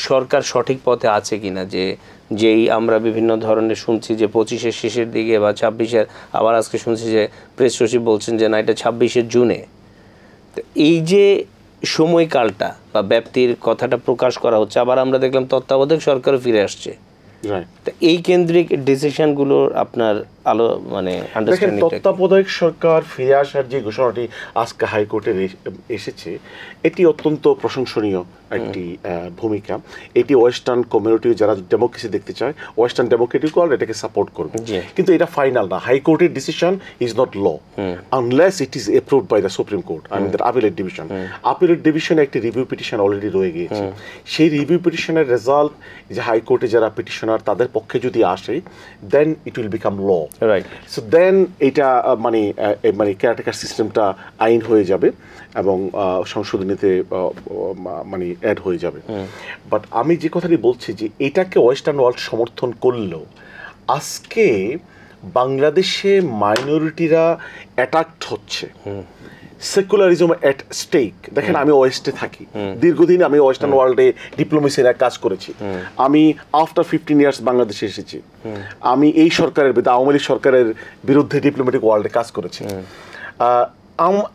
সরকার সঠিক পথে আছে কিনা? যেই আমরা বিভিন্ন ধরনের শুনছি যে 25-এর শেষের দিকে বা 26-এর, আবার আজকে শুনছি যে প্রেস সচিব বলছেন যে না, এটা 26-এর জুনে। তো এই যে সময়কালটা বা ব্যাপ্তির কথাটা প্রকাশ করা হচ্ছে, আবার আমরা দেখলাম তত্ত্বাবধায়ক সরকারও ফিরে আসছে। তো এই কেন্দ্রিক ডিসিশনগুলোর আপনার মানে আন্ডারস্ট্যান্ডিং, তত্ত্বাবধায়ক সরকার ফিরে আসার যে ঘোষণাটি আজকে হাইকোর্টে এসেছে, এটি অত্যন্ত প্রশংসনীয় একটি ভূমিকা। এটি ওয়েস্টার্ন কমিউনিটি যারা ডেমোক্রেসি দেখতে চায়, ওয়েস্টার্ন ডেমোক্রেটিক ওয়ার্ল্ড এটাকে সাপোর্ট করবে। কিন্তু এটা ফাইনাল না। হাইকোর্টের decision is not law unless it is approved by the supreme court, appellate division. Appellate ডিভিশনে একটি রিভিউ পিটিশন অলরেডি রয়ে গিয়েছে। সেই রিভিউ পিটিশনের রেজাল্ট যে হাইকোর্টে যারা পিটিশনার তাদের পক্ষে যদি আসে, then it will become law. So then এটা মানে কেয়ারটেকার সিস্টেমটা আইন হয়ে যাবে এবং সংশোধনীতে মানে অ্যাড হয়ে যাবে। বাট আমি যে কথাটি বলছি যে এটাকে ওয়েস্টার্ন ওয়ার্ল্ড সমর্থন করলেও আজকে বাংলাদেশে মাইনরিটিরা অ্যাটাকড হচ্ছে, সেকুলারিজম এট স্টেক। দেখেন, আমি ওয়েস্টে থাকি, দীর্ঘদিন আমি ওয়েস্টার্ন ওয়ার্ল্ডে ডিপ্লোমেসির কাজ করেছি। আমি আফটার 15 ইয়ার্স বাংলাদেশে এসেছি। আমি এই সরকারের বিরুদ্ধে, আওয়ামী লীগ সরকারের বিরুদ্ধে ডিপ্লোমেটিক ওয়ার্ল্ডে কাজ করেছি।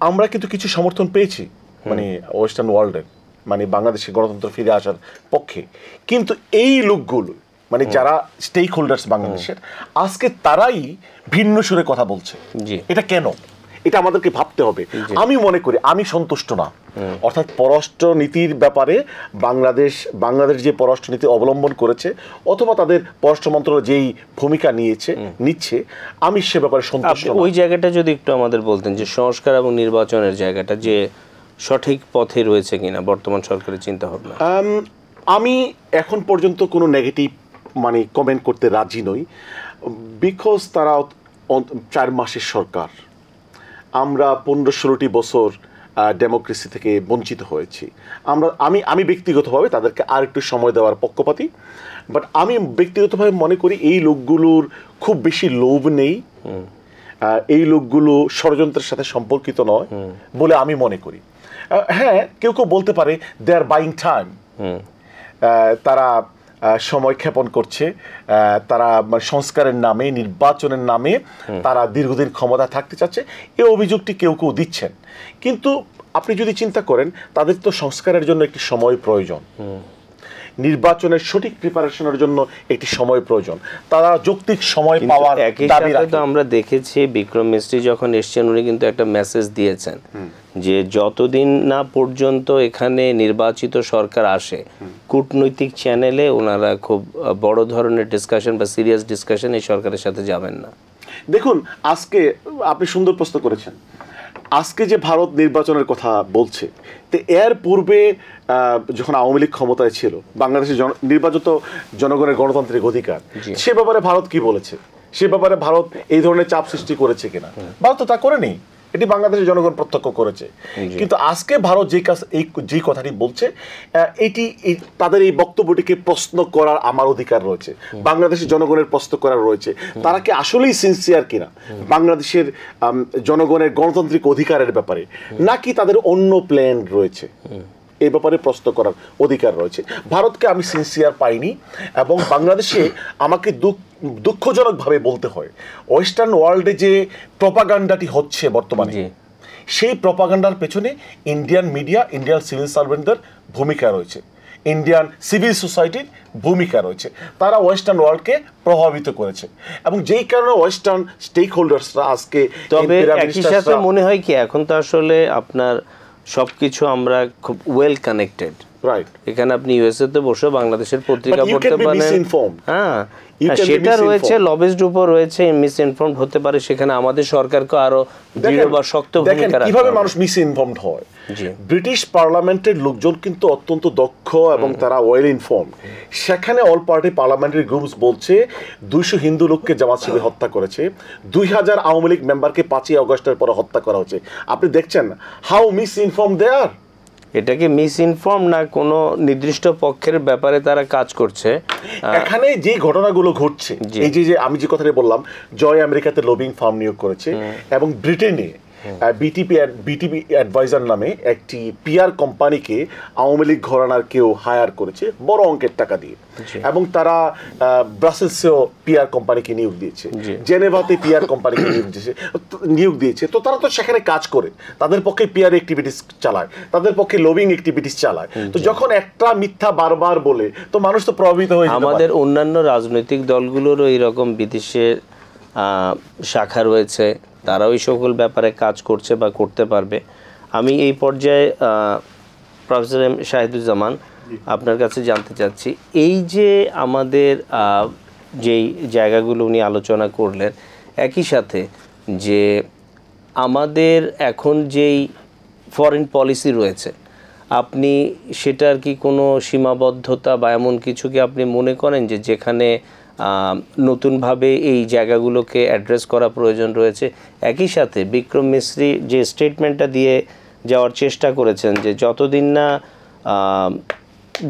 আমরা কিন্তু কিছু সমর্থন পেয়েছি মানে ওয়েস্টার্ন ওয়ার্ল্ডের, মানে বাংলাদেশে গণতন্ত্র ফিরে আসার পক্ষে। কিন্তু এই লোকগুলো মানে যারা স্টেক হোল্ডার্স বাংলাদেশের, আজকে তারাই ভিন্ন সুরে কথা বলছে। এটা কেন? এটা আমাদেরকে ভাবতে হবে। আমি মনে করি আমি সন্তুষ্ট না। অর্থাৎ পররাষ্ট্র নীতির ব্যাপারে বাংলাদেশ যে পররাষ্ট্রনীতি অবলম্বন করেছে অথবা তাদের পররাষ্ট্র মন্ত্রণালয় যেই ভূমিকা নিচ্ছে, আমি সে ব্যাপারে সন্তুষ্ট না। ওই জায়গাটা যদি একটু আমাদের বলতেন যে সংস্কার এবং নির্বাচনের জায়গাটা যে সঠিক পথে রয়েছে কিনা বর্তমান সরকারের চিন্তা ভাবনা। আমি এখন পর্যন্ত কোনো নেগেটিভ মানে কমেন্ট করতে রাজি নই, বিকজ তারা 4 মাসের সরকার। আমরা 15-16টি বছর ডেমোক্রেসি থেকে বঞ্চিত হয়েছি। আমি ব্যক্তিগতভাবে তাদেরকে আর একটু সময় দেওয়ার পক্ষপাতী। বাট আমি ব্যক্তিগতভাবে মনে করি এই লোকগুলোর খুব বেশি লোভ নেই, এই লোকগুলো ষড়যন্ত্রের সাথে সম্পর্কিত নয় বলে আমি মনে করি। হ্যাঁ, কেউ কেউ বলতে পারে দে আর বাইং টাইম, তারা সময় ক্ষেপণ করছে, তারা মানে সংস্কারের নামে, নির্বাচনের নামে তারা দীর্ঘদিন ক্ষমতা থাকতে চাচ্ছে, এই অভিযোগটি কেউ কেউ দিচ্ছেন। কিন্তু আপনি যদি চিন্তা করেন, তাদের তো সংস্কারের জন্য একটি সময় প্রয়োজন, নির্বাচনের সঠিক প্রিপারেশনের জন্য একটি সময় প্রয়োজন, তারা যৌক্তিক সময় পাওয়ার দাবি রাখে। আমরা দেখেছি বিক্রম মিস্ত্রি যখন এসেছেন উনি কিন্তু একটা মেসেজ দিয়েছেন যে যতদিন না পর্যন্ত এখানে নির্বাচিত সরকার আসে কূটনৈতিক চ্যানেলে ওনারা খুব বড় ধরনের ডিসকাশন বা সিরিয়াস ডিসকাশন এই সরকারের সাথে যাবেন না। দেখুন, আজকে আপনি সুন্দর প্রশ্ন করেছেন, আজকে যে ভারত নির্বাচনের কথা বলছে, তো এর পূর্বে যখন আওয়ামী লীগ ক্ষমতায় ছিল, বাংলাদেশের নির্বাচিত জনগণের গণতান্ত্রিক অধিকার, সে ব্যাপারে ভারত কি বলেছে, সে ব্যাপারে ভারত এই ধরনের চাপ সৃষ্টি করেছে কিনা? ভারত তো তা করেনি, এটি বাংলাদেশের জনগণ প্রত্যক্ষ করেছে। কিন্তু আজকে ভারত যে কথাটি বলছে, এটি তাদের এই বক্তব্যটিকে প্রশ্ন করার আমার অধিকার রয়েছে, বাংলাদেশের জনগণের প্রশ্ন করার রয়েছে, তারা কি আসলেই সিনসিয়ার কিনা বাংলাদেশের জনগণের গণতান্ত্রিক অধিকারের ব্যাপারে, নাকি তাদের অন্য প্ল্যান রয়েছে, এই ব্যাপারে প্রশ্ন করার অধিকার রয়েছে। ভারতকে আমি সিনসিয়ার পাইনি, এবং বাংলাদেশে আমাকে দুঃখজনকভাবে বলতে হয়, ওয়েস্টার্ন ওয়ার্ল্ডে যে প্রপাগান্ডাটি হচ্ছে বর্তমানে, সেই প্রপাগান্ডার পেছনে ইন্ডিয়ান মিডিয়া, ইন্ডিয়ান সিভিল সার্ভেন্টদের ভূমিকা রয়েছে, ইন্ডিয়ান সিভিল সোসাইটির ভূমিকা রয়েছে। তারা ওয়েস্টার্ন ওয়ার্ল্ডকে প্রভাবিত করেছে, এবং যেই কারণে ওয়েস্টার্ন স্টেক হোল্ডার্সরা আজকে, তবে একই সাথে মনে হয় কি এখন তো আসলে আপনার সবকিছু আমরা খুব ওয়েল কানেক্টেড, রাইট? এখানে আপনি ইউএসএ তে বসে বাংলাদেশের পত্রিকা পড়তে পারেন, হ্যাঁ সেটা রয়েছে, লবিস্ট উপর রয়েছে, মিস ইনফর্মড হতে পারে, সেখানে আমাদের সরকারকে আরো দৃঢ় বা শক্ত ভূমিকা রাখতে হবে। কিভাবে মানুষ মিস ইনফর্মড হয়? ব্রিটিশ পার্লামেন্টের লোকজন কিন্তু অত্যন্ত দক্ষ এবং তারা ওয়েল ইনফর্মড। সেখানে অল পার্টি পার্লামেন্টারি গ্রুপস বলছে 200 হিন্দু লোককে জামাত শিবির হত্যা করেছে, 2000 আওয়ামী লীগ মেম্বারকে 5ই আগস্টের পরে হত্যা করা হচ্ছে। আপনি দেখছেন হাউ মিস ইনফর্মড দে আর। এটাকে মিস ইনফর্ম না, কোনো নির্দিষ্ট পক্ষের ব্যাপারে তারা কাজ করছে। এখানে যে ঘটনাগুলো ঘটছে, এই যে আমি যে কথাটা বললাম, জয় আমেরিকাতে লবিং ফার্ম নিয়োগ করেছে, এবং ব্রিটেনে বিটিপি অ্যাডভাইজার নামে একটি পিআর কোম্পানিকে আওয়ামী লীগ ঘরানার কেউ হায়ার করেছে বড় অঙ্কের টাকা দিয়ে, এবং তারা ব্রাসেলসেও পিআর কোম্পানিকে নিয়োগ দিয়েছে, জেনেভাতে পিআর কোম্পানিকে নিয়োগ দিয়েছে। তো তারা তো সেখানে কাজ করে, তাদের পক্ষে পিআর অ্যাক্টিভিটিস চালায়, তাদের পক্ষে লবিং অ্যাক্টিভিটিস চালায়। তো যখন একটা মিথ্যা বারবার বলে, তো মানুষ তো প্রভাবিত হয়ে যায়। আমাদের অন্যান্য রাজনৈতিক দলগুলোরও এইরকম বিদেশের শাখা রয়েছে, তারাও এই সকল ব্যাপারে কাজ করছে বা করতে পারবে। আমি এই পর্যায়ে প্রফেসর এম শাহিদুজ্জামান আপনার কাছে জানতে চাচ্ছি, এই যে আমাদের যেই জায়গাগুলো উনি আলোচনা করলেন, একই সাথে যে আমাদের এখন যেই ফরেন পলিসি রয়েছে, আপনি সেটার কি কোনো সীমাবদ্ধতা বা এমন কিছু কি আপনি মনে করেন যে যেখানে নতুনভাবে এই জায়গাগুলোকে অ্যাড্রেস করা প্রয়োজন রয়েছে? একই সাথে বিক্রম মিস্ত্রি যে স্টেটমেন্টটা দিয়ে যাওয়ার চেষ্টা করেছেন যে যতদিন না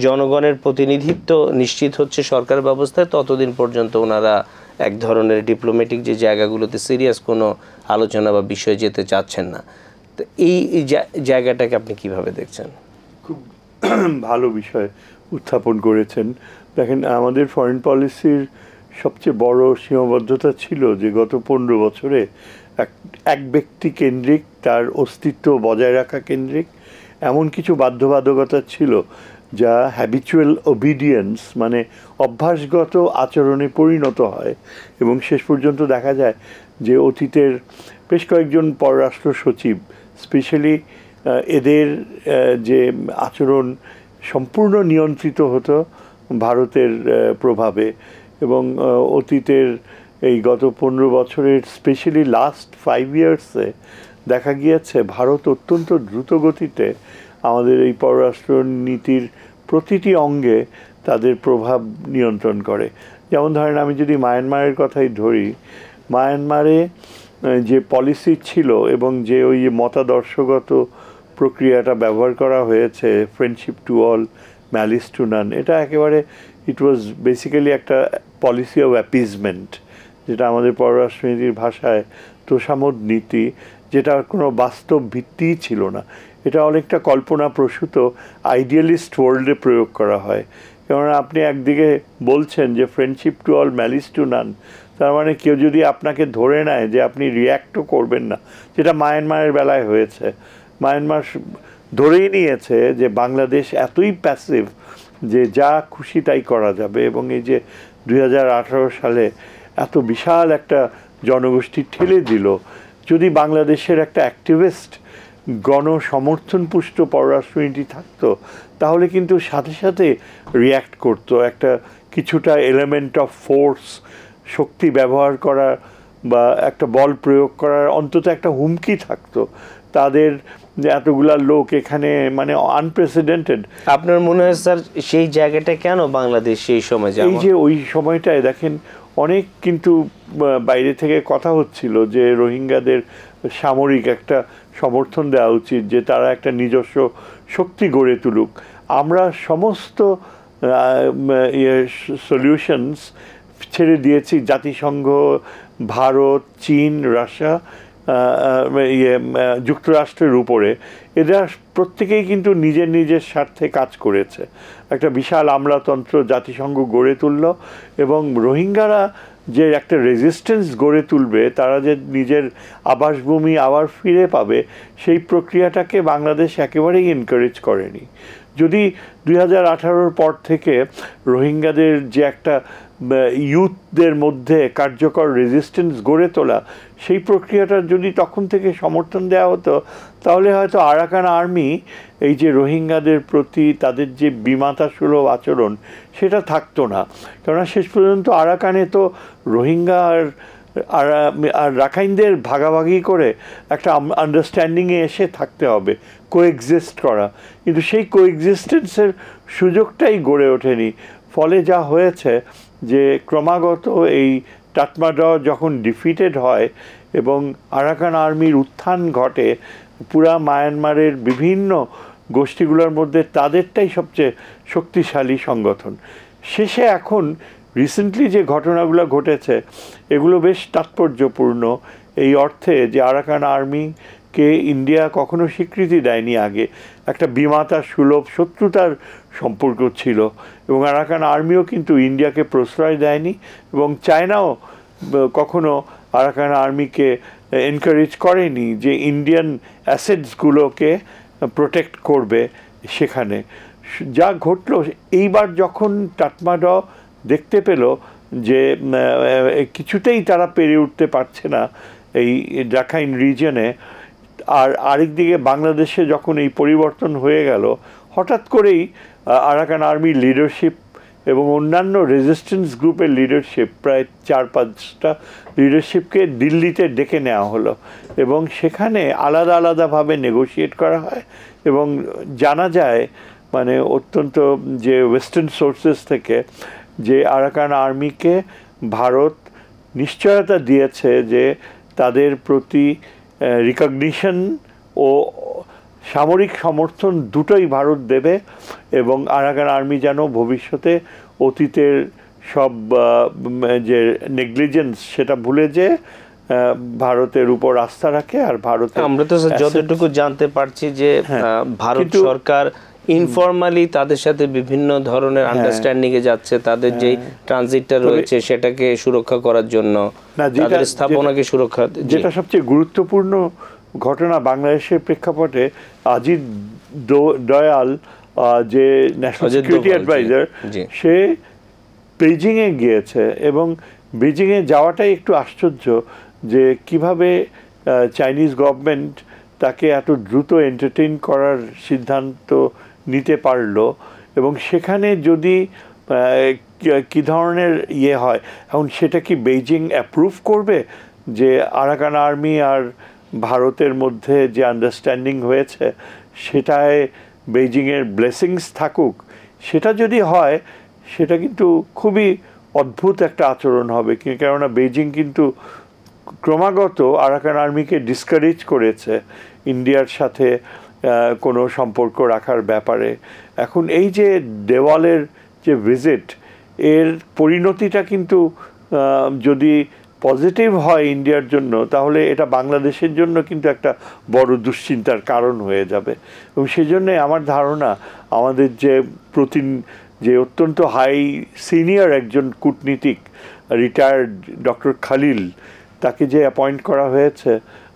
জনগণের প্রতিনিধিত্ব নিশ্চিত হচ্ছে সরকার ব্যবস্থায়, ততদিন পর্যন্ত ওনারা এক ধরনের ডিপ্লোম্যাটিক যে জায়গাগুলোতে সিরিয়াস কোনো আলোচনা বা বিষয় যেতে চাচ্ছেন না। তো এই জায়গাটাকে আপনি কিভাবে দেখছেন? খুব ভালো বিষয় উত্থাপন করেছেন। দেখেন, আমাদের ফরেন পলিসির সবচেয়ে বড় সীমাবদ্ধতা ছিল যে গত 15 বছরে এক ব্যক্তি কেন্দ্রিক, তার অস্তিত্ব বজায় রাখা কেন্দ্রিক এমন কিছু বাধ্যবাধকতা ছিল যা হ্যাবিচুয়াল ওবিডিয়েন্স, মানে অভ্যাসগত আচরণে পরিণত হয়, এবং শেষ পর্যন্ত দেখা যায় যে অতীতের বেশ কয়েকজন পররাষ্ট্র সচিব স্পেশালি এদের যে আচরণ সম্পূর্ণ নিয়ন্ত্রিত হতো ভারতের প্রভাবে, এবং অতীতের এই গত 15 বছরের স্পেশালি লাস্ট 5 ইয়ার্সে দেখা গিয়েছে ভারত অত্যন্ত দ্রুত গতিতে আমাদের এই পররাষ্ট্র নীতির প্রতিটি অঙ্গে তাদের প্রভাব নিয়ন্ত্রণ করে। যেমন ধরেন, আমি যদি মায়ানমারের কথাই ধরি, মায়ানমারে যে পলিসি ছিল এবং যে ওই মতাদর্শগত প্রক্রিয়াটা ব্যবহার করা হয়েছে, friendship to all, malice two নান, এটা একেবারে ইট ওয়াজ বেসিক্যালি একটা পলিসি অফ অ্যাপিজমেন্ট, যেটা আমাদের পররাষ্ট্রনীতির ভাষায় তোষামোদ নীতি, যেটা কোনো বাস্তব ভিত্তিই ছিল না। এটা অনেকটা কল্পনাপ্রসূত আইডিয়ালিস্ট ওয়ার্ল্ডে প্রয়োগ করা হয়, কেননা আপনি একদিকে বলছেন যে friendship to all malice two নান, তার মানে কেউ যদি আপনাকে ধরে নেয় যে আপনি রিয়্যাক্টও করবেন না, যেটা মায়ানমারের বেলায় হয়েছে। মায়ানমার ধরেই নিয়েছে যে বাংলাদেশ এতই প্যাসিভ যে যা খুশি তাই করা যাবে, এবং এই যে 2018 সালে এত বিশাল একটা জনগোষ্ঠী ঠেলে দিল, যদি বাংলাদেশের একটা অ্যাক্টিভিস্ট গণসমর্থন পুষ্ট পররাষ্ট্রনীতি থাকতো তাহলে কিন্তু সাথে সাথে রিয়্যাক্ট করতো, একটা কিছুটা এলিমেন্ট অফ ফোর্স, শক্তি ব্যবহার করা বা একটা বল প্রয়োগ করার অন্তত একটা হুমকি থাকতো। তাদের এতগুলা লোক এখানে মানে আনপ্রেসিডেন্টেড। আপনার মনে হয় স্যার সেই জায়গাটা কেন বাংলাদেশ সেই সময় এই যে ওই সময়টায় দেখেন অনেক কিন্তু বাইরে থেকে কথা হচ্ছিল যে রোহিঙ্গাদের সামরিক একটা সমর্থন দেওয়া উচিত, যে তারা একটা নিজস্ব শক্তি গড়ে তুলুক। আমরা সমস্ত সলিউশনস ছেড়ে দিয়েছি জাতিসংঘ, ভারত, চীন, রাশিয়া, যুক্তরাষ্ট্রের উপরে। এরা প্রত্যেকেই কিন্তু নিজের নিজের স্বার্থে কাজ করেছে, একটা বিশাল আমলাতন্ত্র জাতিসংঘ গড়ে তুলল, এবং রোহিঙ্গারা যে একটা রেজিস্ট্যান্স গড়ে তুলবে, তারা যে নিজের আবাসভূমি আবার ফিরে পাবে, সেই প্রক্রিয়াটাকে বাংলাদেশ একেবারেই এনকারেজ করেনি। যদি 2018 পর থেকে রোহিঙ্গাদের যে একটা ইউথদের মধ্যে কার্যকর রেজিস্ট্যান্স গড়ে তোলা, সেই প্রক্রিয়াটার যদি তখন থেকে সমর্থন দেওয়া হতো, তাহলে হয়তো আরাকান আর্মি এই যে রোহিঙ্গাদের প্রতি তাদের যে বিমাতা সুলভ আচরণ সেটা থাকতো না। কেননা শেষ পর্যন্ত আরাকানে তো রোহিঙ্গা আর রাখাইনদের ভাগাভাগি করে একটা আন্ডারস্ট্যান্ডিংয়ে এসে থাকতে হবে, কোএক্সিস্ট করা, কিন্তু সেই কোএক্সিস্টেন্সের সুযোগটাই গড়ে ওঠেনি। ফলে যা হয়েছে যে ক্রমাগত এই তাতমাদাও যখন ডিফিটেড হয় এবং আরাকান আর্মির উত্থান ঘটে, পুরা মায়ানমারের বিভিন্ন গোষ্ঠীগুলোর মধ্যে তাদেরটাই সবচেয়ে শক্তিশালী সংগঠন। শেষে এখন রিসেন্টলি যে ঘটনাগুলো ঘটেছে এগুলো বেশ তাৎপর্যপূর্ণ এই অর্থে যে আরাকান আর্মিকে ইন্ডিয়া কখনো স্বীকৃতি দেয়নি আগে, একটা বিমাতা সুলভ শত্রুতার সম্পর্ক ছিল, এবং আরাকান আর্মিও কিন্তু ইন্ডিয়াকে প্রশ্রয় দেয়নি, এবং চায়নাও কখনো আরাকান আর্মিকে এনকারেজ করেনি যে ইন্ডিয়ান অ্যাসেটসগুলোকে প্রোটেক্ট করবে সেখানে। যা ঘটলো এইবার যখন তাতমাদাও দেখতে পেল যে কিছুতেই তারা পেরে উঠতে পারছে না এই রাখাইন রিজনে, আর আরেকদিকে বাংলাদেশে যখন এই পরিবর্তন হয়ে গেল, হঠাৎ করেই আরাকান আর্মির লিডারশিপ এবং অন্যান্য রেজিস্ট্যান্স গ্রুপের লিডারশিপ, প্রায় 4-5টা লিডারশিপকে দিল্লিতে ডেকে নেওয়া হলো, এবং সেখানে আলাদা আলাদাভাবে নেগোশিয়েট করা হয়। এবং জানা যায় মানে অত্যন্ত যে ওয়েস্টার্ন সোর্সেস থেকে যে আরাকান আর্মিকে ভারত নিশ্চয়তা দিয়েছে যে তাদের প্রতি রিকগনিশন ও সামরিক সমর্থন দুটোই ভারত দেবে, এবং আরাকান আর্মি যেন ভবিষ্যতে অতীতের সব যে নেগলিজেন্স সেটা ভুলে যে ভারতের উপর আস্থা রাখে। আর ভারত, আমরা তো যতটুকু জানতে পারছি যে ভারত সরকার ইনফরমালি তাদের সাথে বিভিন্ন ধরনের আন্ডারস্ট্যান্ডিং এ যাচ্ছে, তাদের যে ট্রানজিটটা রয়েছে সেটাকে সুরক্ষা করার জন্য, তাদের স্থাপনাকে সুরক্ষা। যেটা সবচেয়ে গুরুত্বপূর্ণ ঘটনা বাংলাদেশের প্রেক্ষাপটে, অজিত দয়াল যে ন্যাশনাল সিকিউরিটি অ্যাডভাইজার, সে বেজিংয়ে গিয়েছে, এবং বেজিংয়ে যাওয়াটাই একটু আশ্চর্য যে কিভাবে চাইনিজ গভর্নমেন্ট তাকে এত দ্রুত এন্টারটেইন করার সিদ্ধান্ত নিতে পারলো, এবং সেখানে যদি কী ধরনের ইয়ে হয়, এখন সেটা কি বেইজিং অ্যাপ্রুভ করবে যে আরাকান আর্মি আর ভারতের মধ্যে যে আন্ডারস্ট্যান্ডিং হয়েছে সেটায় বেইজিংয়ের ব্লেসিংস থাকুক? সেটা যদি হয় সেটা কিন্তু খুবই অদ্ভুত একটা আচরণ হবে, কেননা বেইজিং কিন্তু ক্রমাগত আরাকান আর্মিকে ডিসকারেজ করেছে ইন্ডিয়ার সাথে কোনো সম্পর্ক রাখার ব্যাপারে। এখন এই যে দেওয়ালের যে ভিজিট, এর পরিণতিটা কিন্তু যদি পজিটিভ হয় ইন্ডিয়ার জন্য, তাহলে এটা বাংলাদেশের জন্য কিন্তু একটা বড় দুশ্চিন্তার কারণ হয়ে যাবে। এবং সেই জন্যে আমার ধারণা আমাদের যে যে অত্যন্ত হাই সিনিয়র একজন কূটনীতিক রিটায়ার্ড ডক্টর খালিল, তাকে যে অ্যাপয়েন্ট করা হয়েছে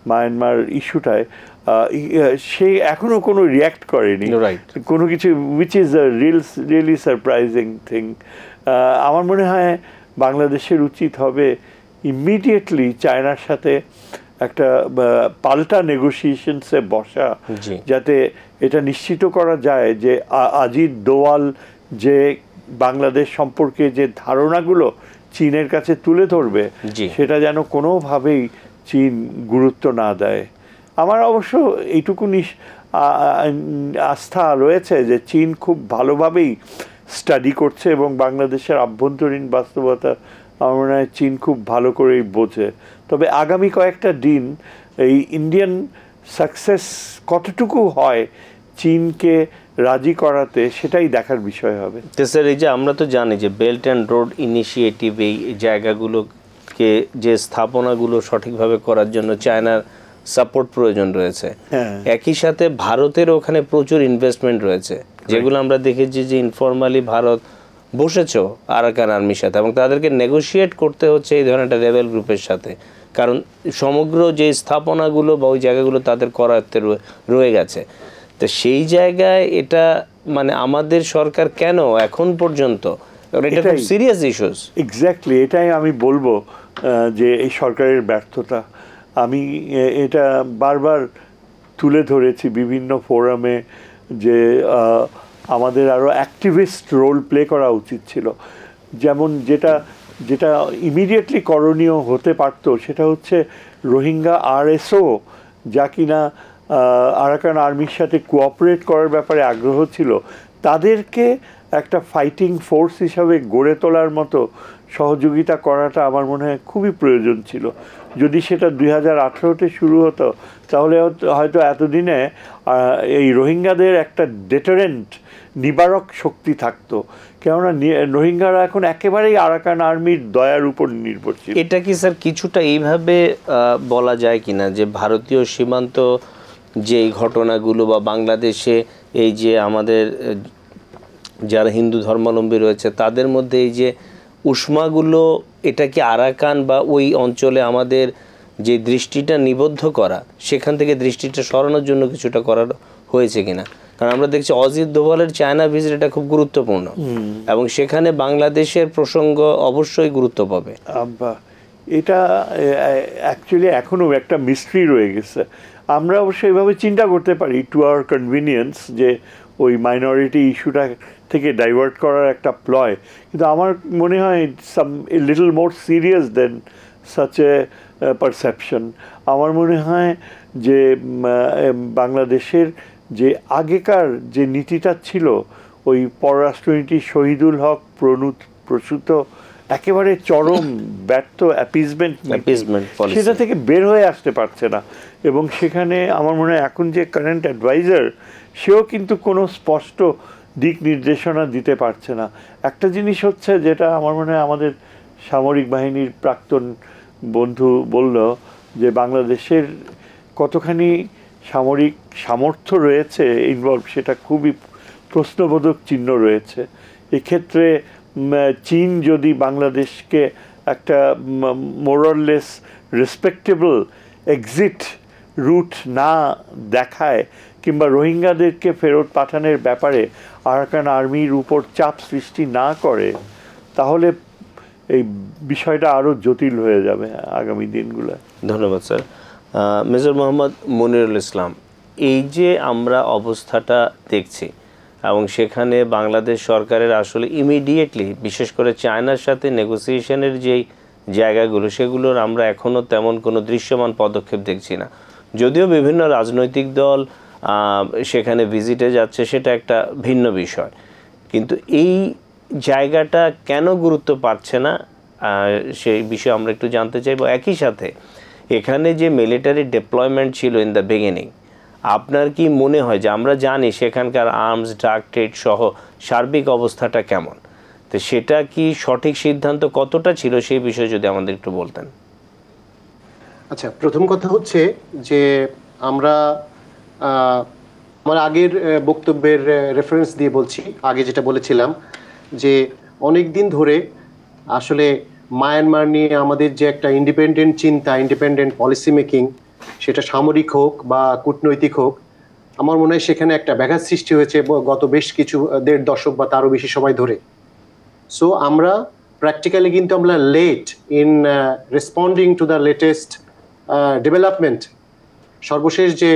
মায়ানমার ইস্যুটায়, সে এখনো কোনো রিয়্যাক্ট করেনি কোনো কিছু, which is a really surprising thing. আমার মনে হয় বাংলাদেশের উচিত হবে ইমিডিয়েটলি চায়নার সাথে একটা পাল্টা নেগোসিয়েশনসে বসা, যাতে এটা নিশ্চিত করা যায় যে আজিজ দোয়াল যে বাংলাদেশ সম্পর্কে যে ধারণাগুলো চীনের কাছে তুলে ধরবে সেটা যেন কোনোভাবেই চীন গুরুত্ব না দেয়। আমার অবশ্য এইটুকু আস্থা রয়েছে যে চীন খুব ভালোভাবেই স্টাডি করছে এবং বাংলাদেশের আভ্যন্তরীণ বাস্তবতা আমার মনে হয় চীন খুব ভালো করেই বোঝে। তবে আগামী কয়েকটা দিন এই ইন্ডিয়ান সাকসেস কতটুকু হয় চীনকে রাজি করাতে, সেটাই দেখার বিষয় হবে। তো স্যার, এই যে আমরা তো জানি যে বেল্ট অ্যান্ড রোড ইনিশিয়েটিভ, এই জায়গাগুলোকে যে স্থাপনাগুলো সঠিকভাবে করার জন্য চায়নার সাপোর্ট প্রয়োজন রয়েছে, একই সাথে ভারতের ওখানে প্রচুর ইনভেস্টমেন্ট রয়েছে, যেগুলো আমরা দেখেছি যে ইনফরমালি ভারত বসেছে আরাকান আর্মির সাথে এবং তাদেরকে নেগোশিয়েট করতে হচ্ছে এই ধরনের একটা রেবেল গ্রুপের সাথে, কারণ সমগ্র যে স্থাপনাগুলো বা ওই জায়গাগুলো তাদের করায়ত্তে রয়ে গেছে। তো সেই জায়গায় এটা মানে আমাদের সরকার কেন এখন পর্যন্ত, এটা খুব সিরিয়াস ইস্যুস। এক্স্যাক্টলি, এটাই আমি বলবো যে এই সরকারের ব্যর্থতা। আমি এটা বারবার তুলে ধরেছি বিভিন্ন ফোরামে যে আমাদের আরও অ্যাক্টিভিস্ট রোল প্লে করা উচিত ছিল। যেমন যেটা ইমিডিয়েটলি করণীয় হতে পারতো সেটা হচ্ছে রোহিঙ্গা আরএসও, যা কিনা আরাকান আর্মির সাথে কোঅপারেট করার ব্যাপারে আগ্রহ ছিল, তাদেরকে একটা ফাইটিং ফোর্স হিসাবে গড়ে তোলার মতো সহযোগিতা করাটা আমার মনে হয় খুবই প্রয়োজন ছিল। যদি সেটা 2018-তে শুরু হতো তাহলে হয়তো এতদিনে এই রোহিঙ্গাদের একটা ডেটারেন্ট নিবারক শক্তি থাকতো, কেননা রোহিঙ্গারা এখন একেবারেই আরাকান আর্মির দয়ার উপর নির্ভরশীল। এটা কি স্যার কিছুটা এইভাবে বলা যায় কিনা যে ভারতীয় সীমান্ত যে ঘটনাগুলো বা বাংলাদেশে এই যে আমাদের যারা হিন্দু ধর্মাবলম্বী রয়েছে তাদের মধ্যে এই যে উষ্মাগুলো, এটা কি আরাকান বা ওই অঞ্চলে আমাদের যে দৃষ্টিটা নিবদ্ধ করা, সেখান থেকে দৃষ্টিটা সরানোর জন্য কিছুটা করার হয়েছে কিনা? কারণ আমরা দেখছি অজিত দোভালের চায়না ভিজিট এটা খুব গুরুত্বপূর্ণ এবং সেখানে বাংলাদেশের প্রসঙ্গ অবশ্যই গুরুত্ব পাবে। এটা অ্যাকচুয়ালি এখনও একটা মিস্ট্রি রয়ে গেছে। আমরা অবশ্যই এভাবে চিন্তা করতে পারি টু আওয়ার কনভিনিয়েন্স যে ওই মাইনরিটি ইস্যুটা থেকে ডাইভার্ট করার একটা প্লয়, কিন্তু আমার মনে হয় little more serious than such a perception. আমার মনে হয় যে বাংলাদেশের যে আগেকার যে নীতিটা ছিল, ওই পররাষ্ট্রনীতি শহীদুল হক প্রসূত একেবারে চরম ব্যর্থ অ্যাপিজমেন্ট, সেটা থেকে বের হয়ে আসতে পারছে না। এবং সেখানে আমার মনে হয় এখন যে কারেন্ট অ্যাডভাইজার, সেও কিন্তু কোনো স্পষ্ট দিক নির্দেশনা দিতে পারছে না। একটা জিনিস হচ্ছে যেটা আমার মনে হয় আমাদের সামরিক বাহিনীর প্রাক্তন বন্ধু বলল, যে বাংলাদেশের কতখানি সামরিক সামর্থ্য রয়েছে ইনভলভ, সেটা খুবই প্রশ্নবোধক চিহ্ন রয়েছে। এক্ষেত্রে চীন যদি বাংলাদেশকে একটা মোরাললেস রেসপেক্টেবল এক্সিট রুট না দেখায় কিংবা রোহিঙ্গাদেরকে ফেরত পাঠানোর ব্যাপারে আরাকান আর্মির উপর চাপ সৃষ্টি না করে, তাহলে এই বিষয়টা আরও জটিল হয়ে যাবে আগামী দিনগুলো। ধন্যবাদ স্যার। মেজর মোহাম্মদ মনিরুল ইসলাম, এই যে আমরা অবস্থাটা দেখছি এবং সেখানে বাংলাদেশ সরকারের আসলে ইমিডিয়েটলি বিশেষ করে চায়নার সাথে নেগোসিয়েশনের যেই জায়গাগুলো, সেগুলোর আমরা এখনও তেমন কোনো দৃশ্যমান পদক্ষেপ দেখছি না। যদিও বিভিন্ন রাজনৈতিক দল সেখানে ভিজিটে যাচ্ছে, সেটা একটা ভিন্ন বিষয়, কিন্তু এই জায়গাটা কেন গুরুত্ব পাচ্ছে না সেই বিষয়ে আমরা একটু জানতে চাইব। একই সাথে এখানে যে মিলিটারি ডিপ্লয়মেন্ট ছিল ইন দ্য বিগিনিং, আপনার কি মনে হয় যে আমরা জানি সেখানকার আর্মস, ড্রাগ ট্রেড সহ সার্বিক অবস্থাটা কেমন, তো সেটা কি সঠিক সিদ্ধান্ত কতটা ছিল সেই বিষয়ে যদি আমাদের একটু বলতেন। আচ্ছা, প্রথম কথা হচ্ছে যে আমরা আমার আগের বক্তব্যের রেফারেন্স দিয়ে বলছি, আগে যেটা বলেছিলাম যে অনেক দিন ধরে আসলে মায়ানমার নিয়ে আমাদের যে একটা ইন্ডিপেন্ডেন্ট চিন্তা, ইন্ডিপেন্ডেন্ট পলিসি মেকিং, সেটা সামরিক হোক বা কূটনৈতিক হোক, আমার মনে হয় সেখানে একটা ব্যাঘাত সৃষ্টি হয়েছে গত বেশ কিছু 1.5 দশক বা তারও বেশি সময় ধরে। সো আমরা প্র্যাকটিক্যালি কিন্তু আমরা late in responding to the latest development. সর্বশেষ যে